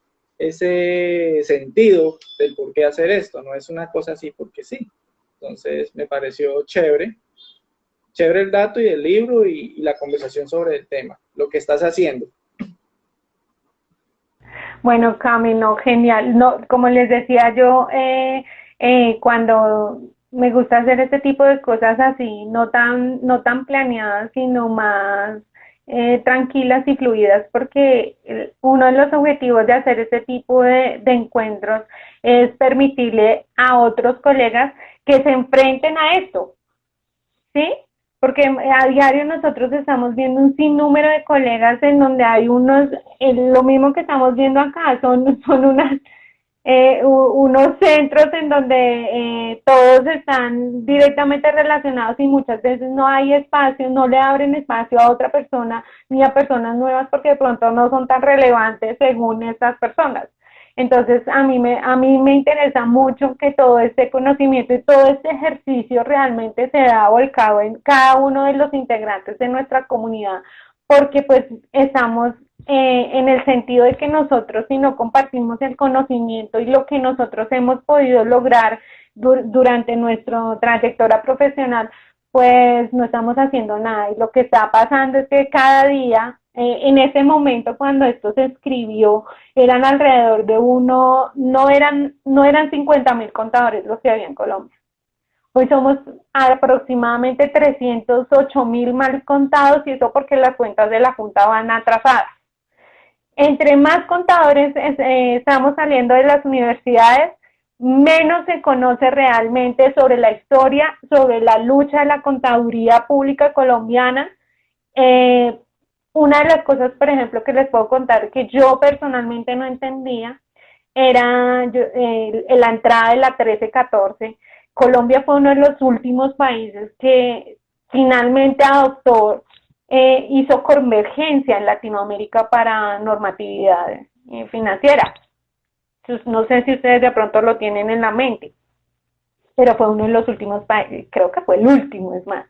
sentido del por qué hacer esto, no es una cosa así porque sí. Entonces me pareció chévere, chévere el dato y el libro y la conversación sobre el tema, lo que estás haciendo. Bueno, Cami, no, genial. No, como les decía yo, cuando me gusta hacer este tipo de cosas así, no tan planeadas, sino más tranquilas y fluidas, porque uno de los objetivos de hacer este tipo de encuentros es permitirle a otros colegas que se enfrenten a esto, ¿sí? Porque a diario nosotros estamos viendo un sinnúmero de colegas en donde hay unos, lo mismo que estamos viendo acá, son unos centros en donde todos están directamente relacionados y muchas veces no hay espacio, no le abren espacio a otra persona ni a personas nuevas porque de pronto no son tan relevantes según estas personas. Entonces, a mí me interesa mucho que todo este conocimiento y todo este ejercicio realmente se da volcado en cada uno de los integrantes de nuestra comunidad, porque pues estamos en el sentido de que nosotros, si no compartimos el conocimiento y lo que nosotros hemos podido lograr durante nuestra trayectoria profesional, pues no estamos haciendo nada. Y lo que está pasando es que cada día, en ese momento cuando esto se escribió, eran alrededor de no eran 50.000 contadores los que había en Colombia. Hoy somos aproximadamente 308.000 mal contados y eso porque las cuentas de la Junta van atrasadas. Entre más contadores estamos saliendo de las universidades, menos se conoce realmente sobre la historia, sobre la lucha de la contaduría pública colombiana. Una de las cosas, por ejemplo, que les puedo contar que yo personalmente no entendía era la entrada de la 1314. Colombia fue uno de los últimos países que finalmente adoptó, hizo convergencia en Latinoamérica para normatividad financiera. No sé si ustedes de pronto lo tienen en la mente, pero fue uno de los últimos países, creo que fue el último, es más.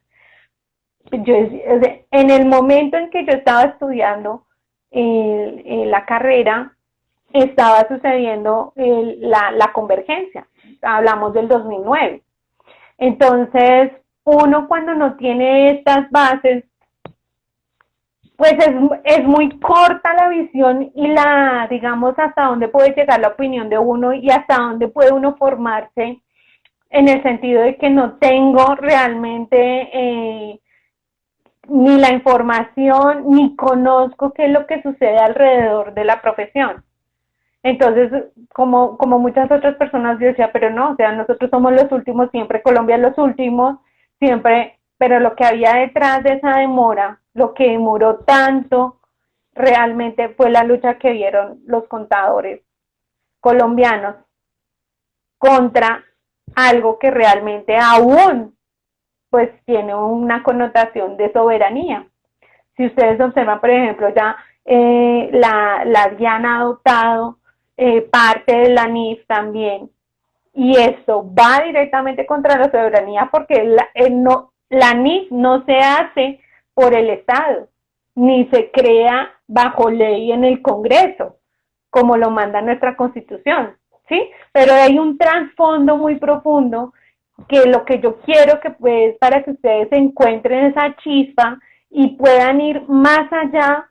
En el momento en que yo estaba estudiando la carrera, estaba sucediendo la convergencia. Hablamos del 2009. Entonces, uno cuando no tiene estas bases, pues es muy corta la visión y digamos, hasta dónde puede llegar la opinión de uno y hasta dónde puede uno formarse en el sentido de que no tengo realmente ni la información ni conozco qué es lo que sucede alrededor de la profesión. Entonces, como muchas otras personas, yo decía, pero no, o sea, nosotros somos los últimos siempre, Colombia es los últimos siempre, pero lo que había detrás de esa demora, lo que demoró tanto, realmente fue la lucha que dieron los contadores colombianos contra algo que realmente aún pues tiene una connotación de soberanía. Si ustedes observan, por ejemplo, ya la DIAN ha adoptado parte de la NIF también, y esto va directamente contra la soberanía porque la NIF no se hace por el Estado, ni se crea bajo ley en el Congreso, como lo manda nuestra Constitución, ¿sí? Pero hay un trasfondo muy profundo que lo que yo quiero que pues para que ustedes encuentren esa chispa y puedan ir más allá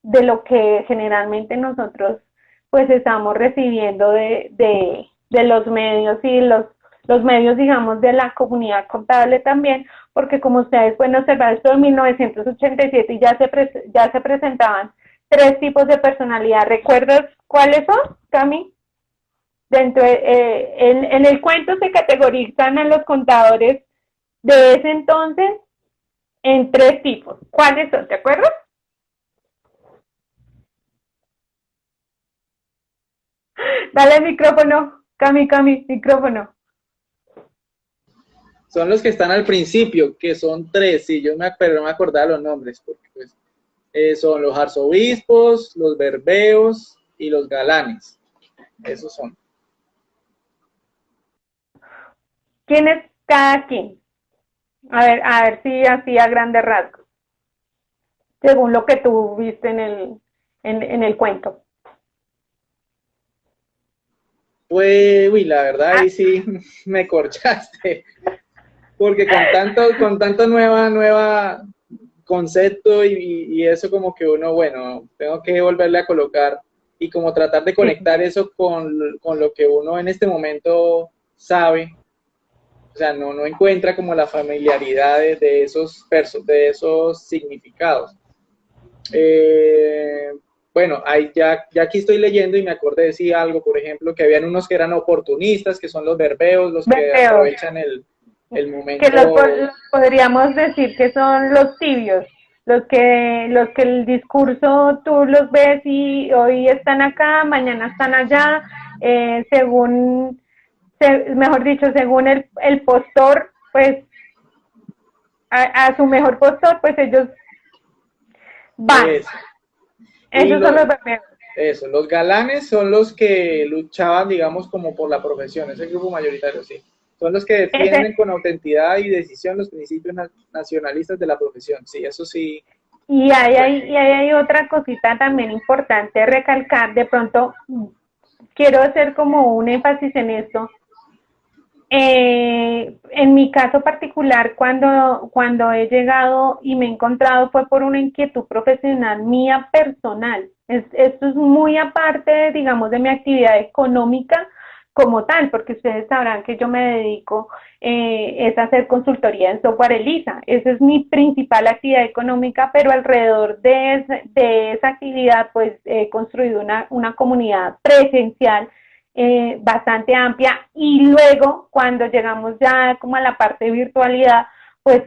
de lo que generalmente nosotros pues estamos recibiendo de los medios y los medios, digamos, de la comunidad contable también, porque como ustedes pueden observar, esto en 1987 y ya se presentaban tres tipos de personalidad. ¿Recuerdas cuáles son, Cami? En el cuento se categorizan a los contadores de ese entonces en tres tipos. ¿Cuáles son? ¿Te acuerdas? Dale el micrófono, Cami, micrófono. Son los que están al principio, que son tres, sí, pero no me acordaba los nombres, porque pues, son los arzobispos, los berbeos y los galanes. Esos son. ¿Quién es cada quien? A ver si así a grandes rasgos, según lo que tú viste en el cuento. Pues, uy, la verdad ahí sí me corchaste, porque con tanto nueva concepto y eso como que uno, bueno, tengo que volverle a colocar y como tratar de conectar eso con lo que uno en este momento sabe. O sea, no encuentra como la familiaridad de esos significados. Bueno, ahí ya aquí estoy leyendo y me acordé de decir algo, por ejemplo, que habían unos que eran oportunistas, que son los verbeos, los que aprovechan el momento. Que los podríamos decir que son los tibios, los que el discurso tú los ves y hoy están acá, mañana están allá, según, mejor dicho, según el postor, pues a su mejor postor, pues ellos van. Esos son los verbeos. Eso, los galanes son los que luchaban, digamos, como por la profesión, ese grupo mayoritario, sí. Son los que defienden con autenticidad y decisión los principios nacionalistas de la profesión, sí, eso sí. Y hay otra cosita también importante recalcar, de pronto quiero hacer como un énfasis en esto. En mi caso particular, cuando he llegado y me he encontrado fue por una inquietud profesional mía personal. Esto es muy aparte, digamos, de mi actividad económica como tal, porque ustedes sabrán que yo me dedico es a hacer consultoría en software ELISA. Esa es mi principal actividad económica, pero alrededor de esa actividad pues he construido una comunidad presencial bastante amplia, y luego cuando llegamos ya como a la parte de virtualidad, pues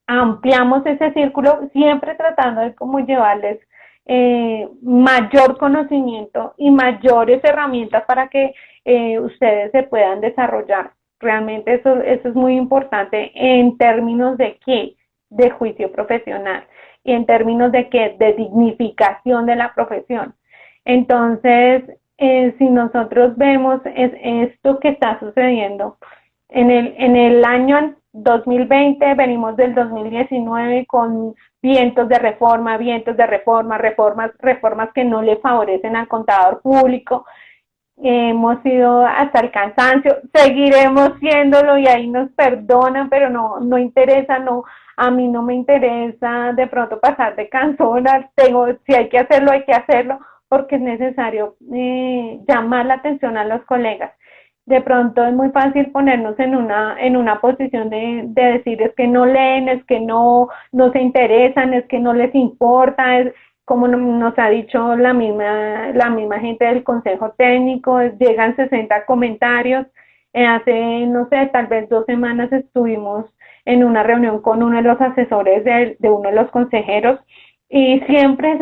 ampliamos ese círculo, siempre tratando de como llevarles mayor conocimiento y mayores herramientas para que ustedes se puedan desarrollar. Realmente eso es muy importante en términos de qué, de juicio profesional, y en términos de qué, de dignificación de la profesión. Entonces, si nosotros vemos esto que está sucediendo en el año 2020, venimos del 2019 con vientos de reforma, reformas que no le favorecen al contador público. Hemos ido hasta el cansancio, seguiremos siéndolo y ahí nos perdonan, pero no interesa, a mí no me interesa de pronto pasar de cansona, si hay que hacerlo, porque es necesario llamar la atención a los colegas. De pronto es muy fácil ponernos en una posición de decir es que no leen, es que no se interesan, es que no les importa, como nos ha dicho la misma gente del consejo técnico, llegan 60 comentarios. Hace, no sé, tal vez 2 semanas estuvimos en una reunión con uno de los asesores de uno de los consejeros, y siempre es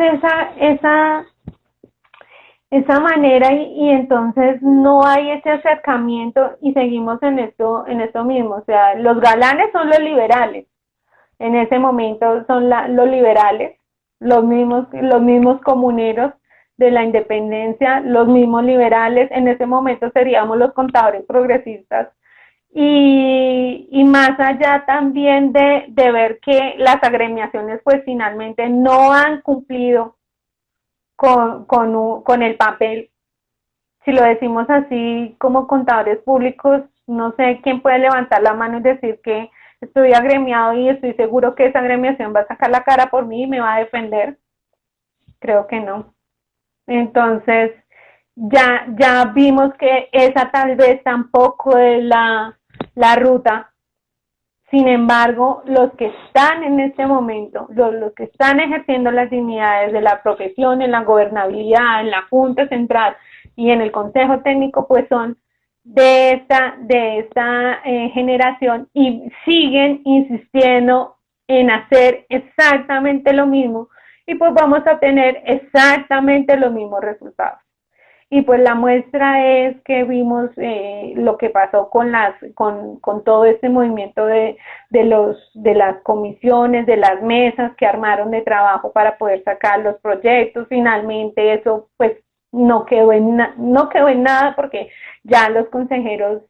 esa manera, y entonces no hay ese acercamiento y seguimos en esto mismo. O sea, los galanes son los liberales, en ese momento son los liberales, los mismos comuneros de la independencia, los mismos liberales, en ese momento seríamos los contadores progresistas, y más allá también de ver que las agremiaciones pues finalmente no han cumplido con el papel. Si lo decimos así como contadores públicos, no sé quién puede levantar la mano y decir que estoy agremiado y estoy seguro que esa agremiación va a sacar la cara por mí y me va a defender. Creo que no. Entonces, ya vimos que esa tal vez tampoco es la ruta. Sin embargo, los que están en este momento, los que están ejerciendo las dignidades de la profesión, en la gobernabilidad, en la Junta Central y en el Consejo Técnico, pues son de esta generación y siguen insistiendo en hacer exactamente lo mismo y pues vamos a tener exactamente los mismos resultados. Y pues la muestra es que vimos lo que pasó con todo este movimiento de las comisiones, de las mesas que armaron de trabajo para poder sacar los proyectos. Finalmente eso pues no quedó en nada porque ya los consejeros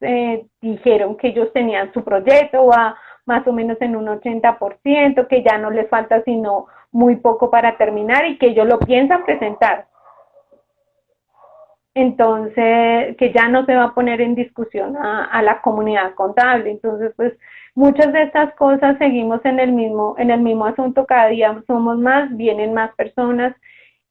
dijeron que ellos tenían su proyecto, va más o menos en un 80%, que ya no les falta sino muy poco para terminar y que ellos lo piensan presentar. Entonces, que ya no se va a poner en discusión a la comunidad contable. Entonces, pues muchas de estas cosas seguimos en el mismo asunto, cada día somos más, vienen más personas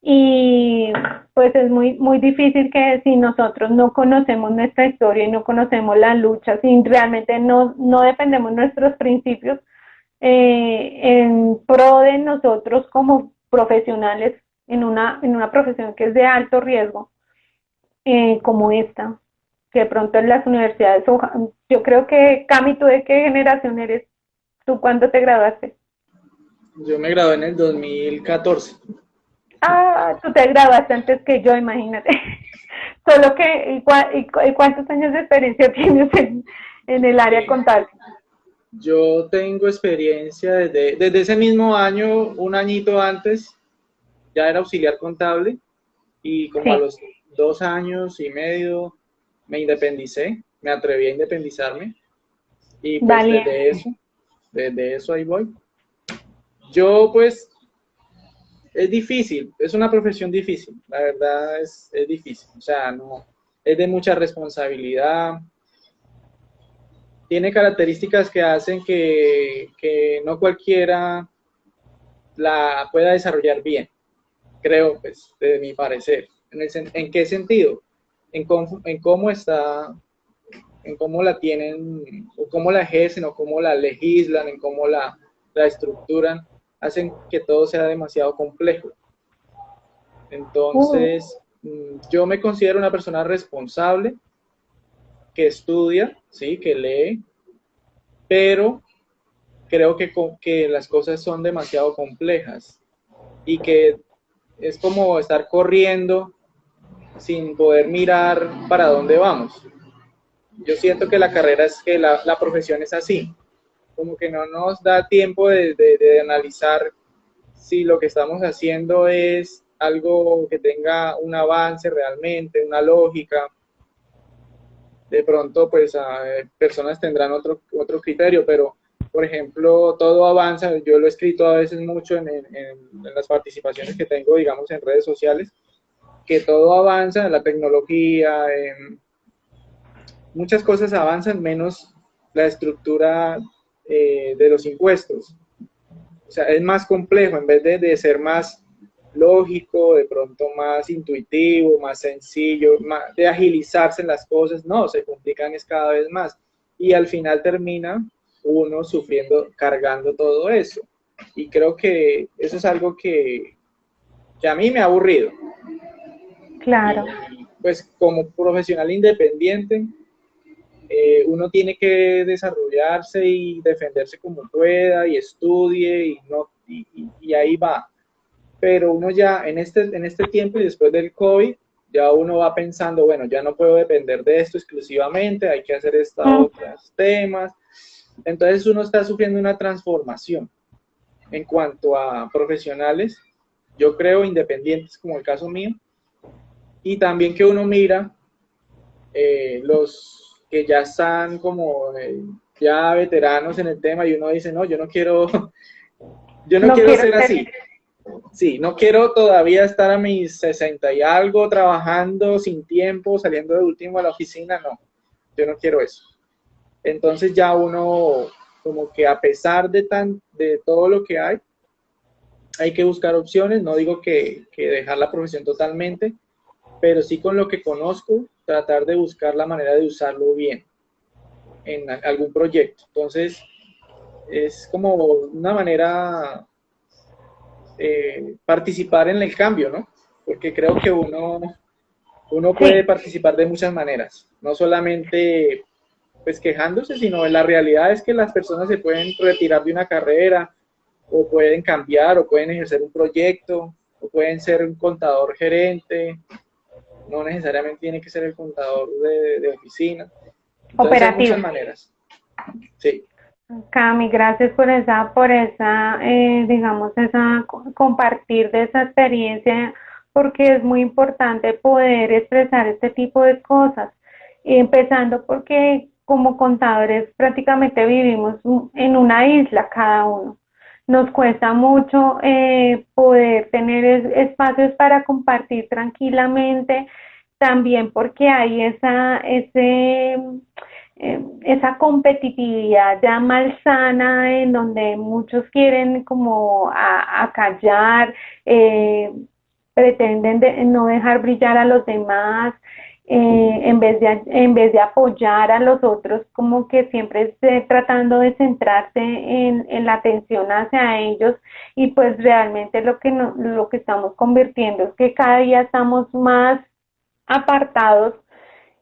y pues es muy difícil que si nosotros no conocemos nuestra historia y no conocemos la lucha, si realmente no defendemos nuestros principios en pro de nosotros como profesionales en una profesión que es de alto riesgo, como esta, que de pronto en las universidades, yo creo que, Cami, ¿tú de qué generación eres? ¿Tú cuándo te graduaste? Yo me gradué en el 2014. Ah, tú te graduaste antes que yo, imagínate. Solo que, ¿cuántos años de experiencia tienes en el área contable? Yo tengo experiencia desde ese mismo año, un añito antes, ya era auxiliar contable y como a Sí, los 2 años y medio me independicé, me atreví a independizarme y pues valiente. desde eso ahí voy. Yo pues es difícil, es una profesión difícil, la verdad es difícil, o sea, no, es de mucha responsabilidad, tiene características que hacen que no cualquiera la pueda desarrollar bien, creo, pues, de mi parecer. ¿En qué sentido? En cómo está, en cómo la tienen, o cómo la ejercen, o cómo la legislan, en cómo la estructuran, hacen que todo sea demasiado complejo. Uh, Entonces, yo me considero una persona responsable, que estudia, sí, que lee, pero creo que las cosas son demasiado complejas y que es como estar corriendo sin poder mirar para dónde vamos. Yo siento que la carrera es que la profesión es así, como que no nos da tiempo de analizar si lo que estamos haciendo es algo que tenga un avance realmente, una lógica. De pronto, pues personas tendrán otro criterio, pero por ejemplo, todo avanza, yo lo he escrito a veces mucho en las participaciones que tengo, digamos, en redes sociales, que todo avanza, en la tecnología, muchas cosas avanzan, menos la estructura de los impuestos. O sea, es más complejo, en vez de ser más lógico, de pronto más intuitivo, más sencillo, de agilizarse en las cosas, no, se complican es cada vez más. Y al final termina uno sufriendo, cargando todo eso. Y creo que eso es algo que a mí me ha aburrido. Y claro. pues como profesional independiente, uno tiene que desarrollarse y defenderse como pueda y estudie y, no, y ahí va. Pero uno ya en este tiempo y después del COVID, ya uno va pensando, bueno, ya no puedo depender de esto exclusivamente, hay que hacer estos Mm, otros temas. Entonces uno está sufriendo una transformación en cuanto a profesionales, yo creo independientes como el caso mío, y también que uno mira los que ya están como ya veteranos en el tema y uno dice, no, yo no quiero, yo no no quiero quiero ser ser, así. Sí, no quiero todavía estar a mis 60 y algo trabajando sin tiempo, saliendo de último a la oficina, no, yo no quiero eso. Entonces ya uno, como que a pesar de todo lo que hay que buscar opciones, no digo que dejar la profesión totalmente, pero sí con lo que conozco, tratar de buscar la manera de usarlo bien en algún proyecto. Entonces, es como una manera participar en el cambio, ¿no? Porque creo que uno puede Sí, participar de muchas maneras, no solamente pues quejándose, sino en la realidad es que las personas se pueden retirar de una carrera o pueden cambiar o pueden ejercer un proyecto o pueden ser un contador gerente, no necesariamente tiene que ser el contador de oficina. Entonces hay operativo. muchas maneras. Sí, Cami, gracias por esa, digamos, esa compartir de esa experiencia, porque es muy importante poder expresar este tipo de cosas. Empezando porque como contadores prácticamente vivimos en una isla cada uno. Nos cuesta mucho poder tener espacios para compartir tranquilamente, también porque hay esa competitividad ya malsana en donde muchos quieren como acallar, eh, pretenden no dejar brillar a los demás, en vez de apoyar a los otros, como que siempre esté tratando de centrarse en la atención hacia ellos, y pues realmente lo que, no, lo que estamos convirtiendo es que cada día estamos más apartados,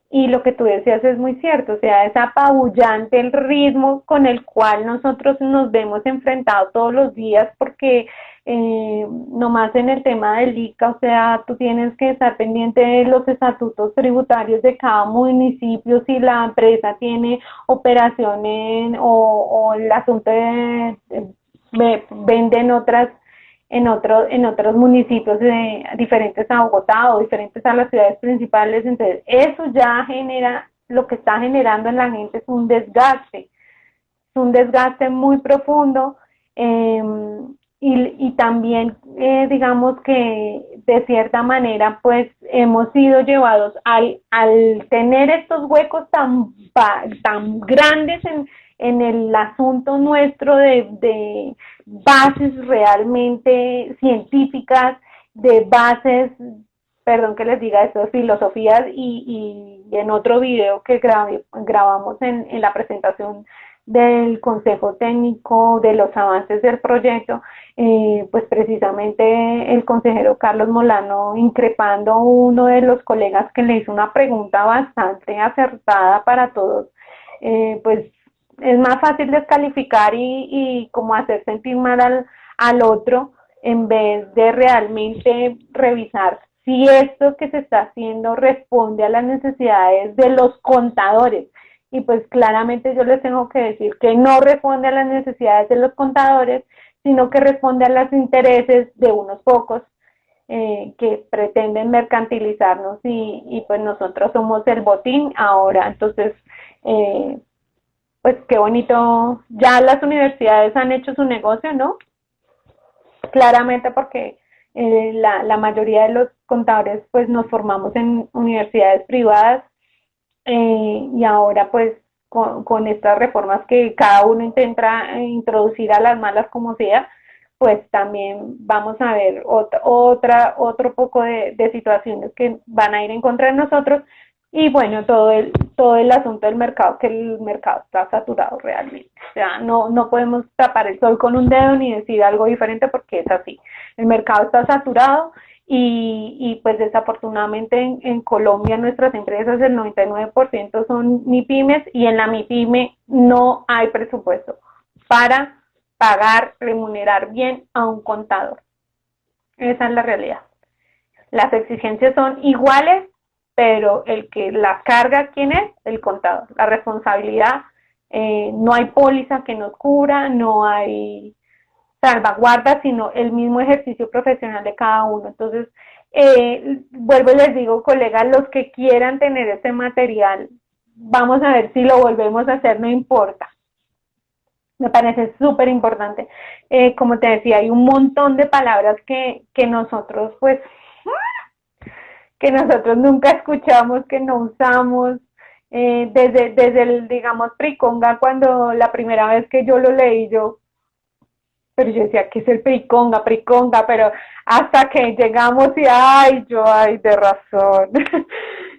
y lo que tú decías es muy cierto, o sea, es apabullante el ritmo con el cual nosotros nos vemos enfrentados todos los días, porque nomás en el tema del ICA, o sea, tú tienes que estar pendiente de los estatutos tributarios de cada municipio, si la empresa tiene operaciones o el asunto venden otras en otros municipios diferentes a Bogotá o diferentes a las ciudades principales. Entonces eso ya genera, lo que está generando en la gente es un desgaste muy profundo, eh, y también digamos que de cierta manera pues hemos sido llevados al tener estos huecos tan grandes en el asunto nuestro de bases realmente científicas, de bases, perdón que les diga esto, filosofías, y en otro video que grabamos en la presentación del Consejo Técnico de los avances del proyecto, pues precisamente el consejero Carlos Molano increpando a uno de los colegas que le hizo una pregunta bastante acertada para todos, pues es más fácil descalificar y como hacer sentir mal al otro, en vez de realmente revisar si esto que se está haciendo responde a las necesidades de los contadores. Y pues claramente yo les tengo que decir que no responde a las necesidades de los contadores, sino que responde a los intereses de unos pocos, que pretenden mercantilizarnos, y pues nosotros somos el botín ahora. Entonces, eh, pues qué bonito, ya las universidades han hecho su negocio, ¿no? Claramente porque la mayoría de los contadores pues nos formamos en universidades privadas, y ahora pues con estas reformas que cada uno intenta introducir a las malas como sea, pues también vamos a ver otro poco de situaciones que van a ir en contra de nosotros, y bueno, todo el asunto del mercado, que el mercado está saturado realmente. O sea, no podemos tapar el sol con un dedo ni decir algo diferente, porque es así. El mercado está saturado, y pues desafortunadamente en Colombia nuestras empresas el 99% son MIPIMES, y en la MIPYME no hay presupuesto para pagar, remunerar bien a un contador. Esa es la realidad. Las exigencias son iguales, pero el que las carga, ¿quién es? El contador. La responsabilidad, no hay póliza que nos cubra, no hay salvaguarda, sino el mismo ejercicio profesional de cada uno. Entonces, vuelvo y les digo, colegas, los que quieran tener este material, vamos a ver si lo volvemos a hacer, no importa. Me parece súper importante. Como te decía, hay un montón de palabras que nosotros, pues, que nosotros nunca escuchamos, que no usamos. Desde el, digamos, Priconga, cuando la primera vez que yo lo leí, pero yo decía, ¿qué es el Priconga, Priconga? Pero hasta que llegamos y, ay, de razón.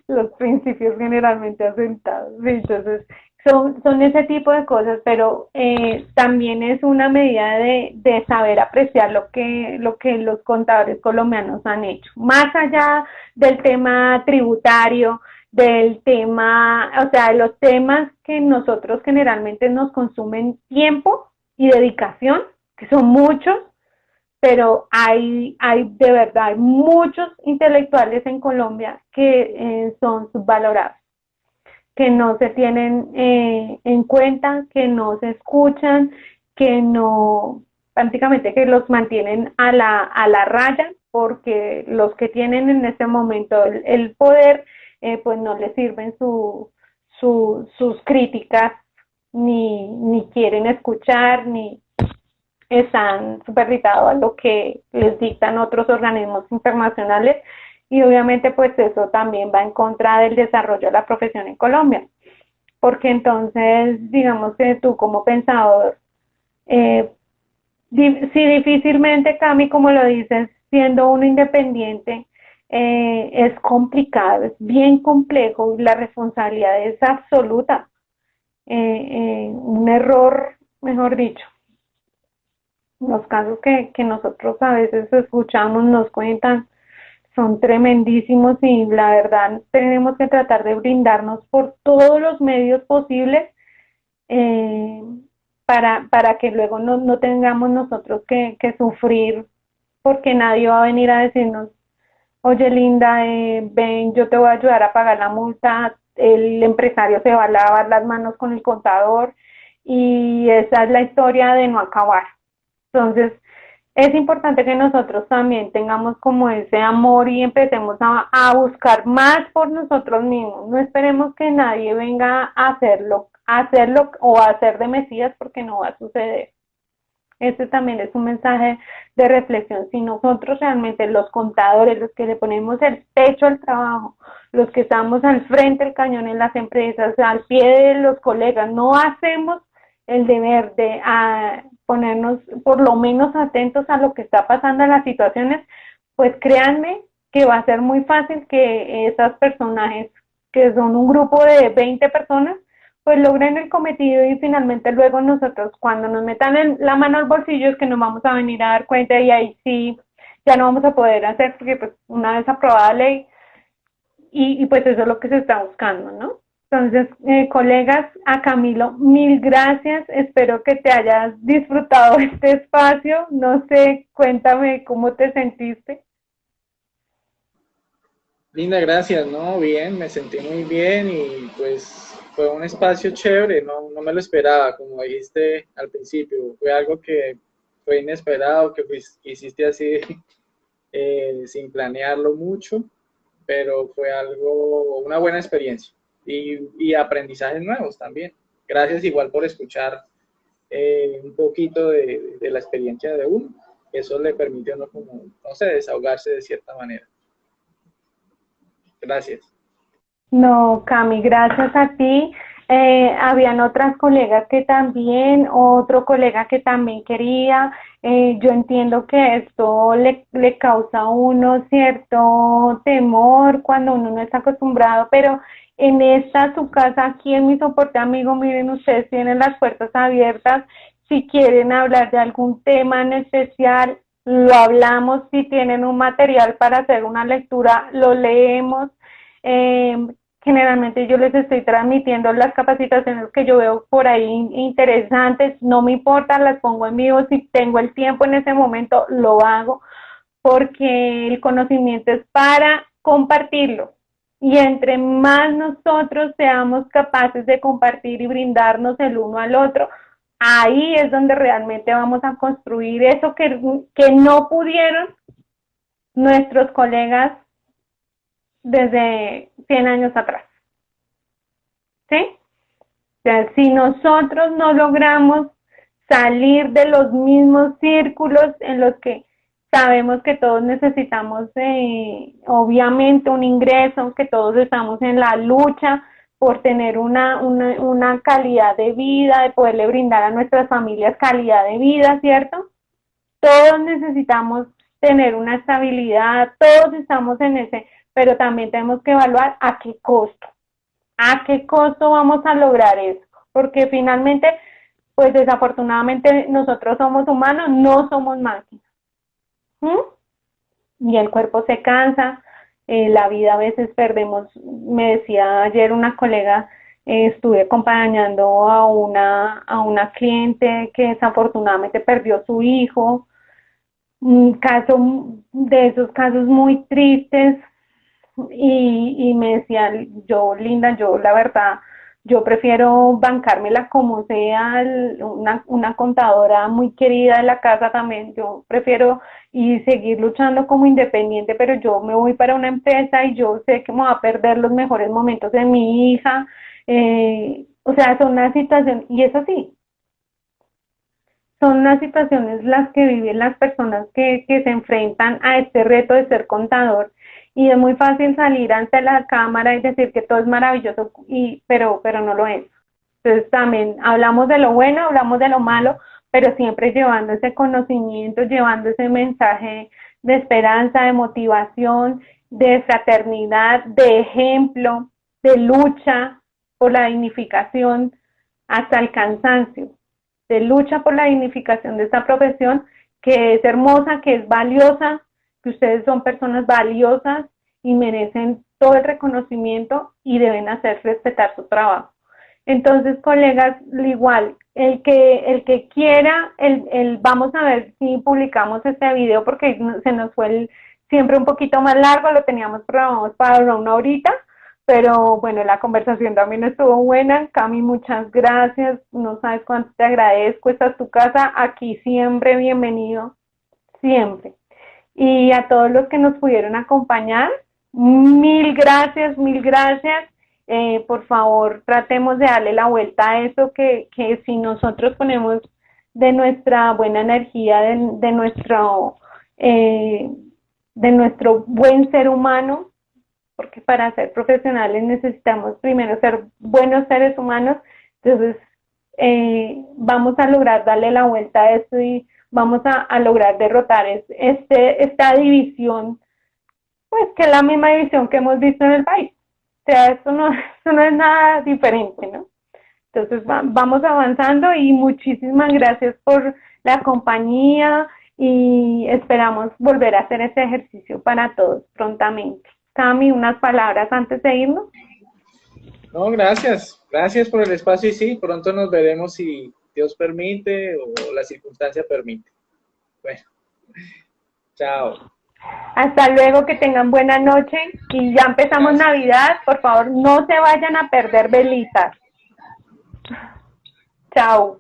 Los principios generalmente asentados. Sí, entonces, son ese tipo de cosas, pero también es una medida de saber apreciar lo que los contadores colombianos han hecho. Más allá del tema tributario, del tema, o sea, de los temas que nosotros generalmente nos consumen tiempo y dedicación, que son muchos, pero hay de verdad, hay muchos intelectuales en Colombia que son subvalorados, que no se tienen en cuenta, que no se escuchan, que no, prácticamente que los mantienen a la raya, porque los que tienen en este momento el poder, pues no les sirven sus críticas, ni quieren escuchar, ni están supeditados a lo que les dictan otros organismos internacionales, y obviamente pues eso también va en contra del desarrollo de la profesión en Colombia, porque entonces digamos que tú como pensador, eh, si difícilmente, Cami, como lo dices, siendo uno independiente, es complicado, es bien complejo, la responsabilidad es absoluta, un error, mejor dicho. Los casos que nosotros a veces escuchamos, nos cuentan, son tremendísimos, y la verdad tenemos que tratar de brindarnos por todos los medios posibles, eh, para que luego no tengamos nosotros que sufrir, porque nadie va a venir a decirnos, oye Linda, ven, yo te voy a ayudar a pagar la multa, el empresario se va a lavar las manos con el contador, y esa es la historia de no acabar. Entonces, es importante que nosotros también tengamos como ese amor y empecemos a buscar más por nosotros mismos. No esperemos que nadie venga a hacerlo o a hacer de Mesías, porque no va a suceder. Este también es un mensaje de reflexión. Si nosotros realmente, los contadores, los que le ponemos el pecho al trabajo, los que estamos al frente del cañón en las empresas, al pie de los colegas, no hacemos el deber de ponernos por lo menos atentos a lo que está pasando en las situaciones, pues créanme que va a ser muy fácil que esos personajes, que son un grupo de 20 personas, pues logren el cometido, y finalmente luego nosotros, cuando nos metan en la mano al bolsillo, es que nos vamos a venir a dar cuenta, y ahí sí ya no vamos a poder hacer, porque pues una vez aprobada la ley, y pues eso es lo que se está buscando, ¿no? Entonces, colegas, a Camilo, mil gracias, espero que te hayas disfrutado este espacio, no sé, cuéntame cómo te sentiste. Linda, gracias, ¿no? Bien, me sentí muy bien y pues fue un espacio chévere, no me lo esperaba, como dijiste al principio, fue algo que fue inesperado, que hiciste así sin planearlo mucho, pero fue algo, una buena experiencia y aprendizajes nuevos también. Gracias igual por escuchar un poquito de la experiencia de uno. Eso le permite a uno como, no sé, desahogarse de cierta manera. Gracias. No, Cami, gracias a ti. Habían otras colegas que también, otro colega que también quería. Yo entiendo que esto le causa a uno cierto temor cuando uno no está acostumbrado, pero en esta su casa, aquí en mi soporte amigo, miren, ustedes tienen las puertas abiertas. Si quieren hablar de algún tema en especial, lo hablamos. Si tienen un material para hacer una lectura, lo leemos. Eh, Generalmente yo les estoy transmitiendo las capacitaciones que yo veo por ahí interesantes, no me importa, las pongo en vivo, si tengo el tiempo en ese momento lo hago, porque el conocimiento es para compartirlo, y entre más nosotros seamos capaces de compartir y brindarnos el uno al otro, ahí es donde realmente vamos a construir eso que no pudieron nuestros colegas desde 100 años atrás. ¿Sí? O sea, si nosotros no logramos salir de los mismos círculos en los que sabemos que todos necesitamos, obviamente, un ingreso, que todos estamos en la lucha por tener una calidad de vida, de poderle brindar a nuestras familias calidad de vida, ¿cierto? Todos necesitamos tener una estabilidad, todos estamos en ese, pero también tenemos que evaluar a qué costo vamos a lograr eso, porque finalmente, pues desafortunadamente nosotros somos humanos, no somos máquinas. Y el cuerpo se cansa, la vida a veces perdemos. Me decía ayer una colega, estuve acompañando a una cliente que desafortunadamente perdió su hijo, un caso de esos casos muy tristes, y me decía, yo, Linda, yo la verdad, yo prefiero bancármela como sea, una contadora muy querida de la casa también, yo prefiero y seguir luchando como independiente, pero yo me voy para una empresa y yo sé que me va a perder los mejores momentos de mi hija, o sea, son una situación, y eso sí, son las situaciones las que viven las personas que se enfrentan a este reto de ser contador, y es muy fácil salir ante la cámara y decir que todo es maravilloso, pero no lo es. Entonces también hablamos de lo bueno, hablamos de lo malo, pero siempre llevando ese conocimiento, llevando ese mensaje de esperanza, de motivación, de fraternidad, de ejemplo, de lucha por la dignificación hasta el cansancio, de lucha por la dignificación de esta profesión que es hermosa, que es valiosa, que ustedes son personas valiosas y merecen todo el reconocimiento y deben hacer respetar su trabajo. Entonces, colegas, igual, el que quiera, vamos a ver si publicamos este video porque se nos fue siempre un poquito más largo, lo teníamos programado para una horita, pero bueno, la conversación también estuvo buena. Cami, muchas gracias, no sabes cuánto te agradezco, esta es tu casa, aquí siempre bienvenido, siempre. Y a todos los que nos pudieron acompañar, mil gracias, mil gracias. Por favor, tratemos de darle la vuelta a eso, que si nosotros ponemos de nuestra buena energía, de nuestro buen ser humano, porque para ser profesionales necesitamos primero ser buenos seres humanos, entonces vamos a lograr darle la vuelta a esto y vamos a lograr derrotar esta división, pues que es la misma división que hemos visto en el país. O sea, esto no es nada diferente, ¿no? Entonces vamos avanzando y muchísimas gracias por la compañía y esperamos volver a hacer este ejercicio para todos prontamente. Cami, unas palabras antes de irnos. No, gracias. Gracias por el espacio y sí, pronto nos veremos si Dios permite o la circunstancia permite. Bueno, chao. Hasta luego, que tengan buena noche y ya empezamos Navidad. Por favor, no se vayan a perder velitas. Chao.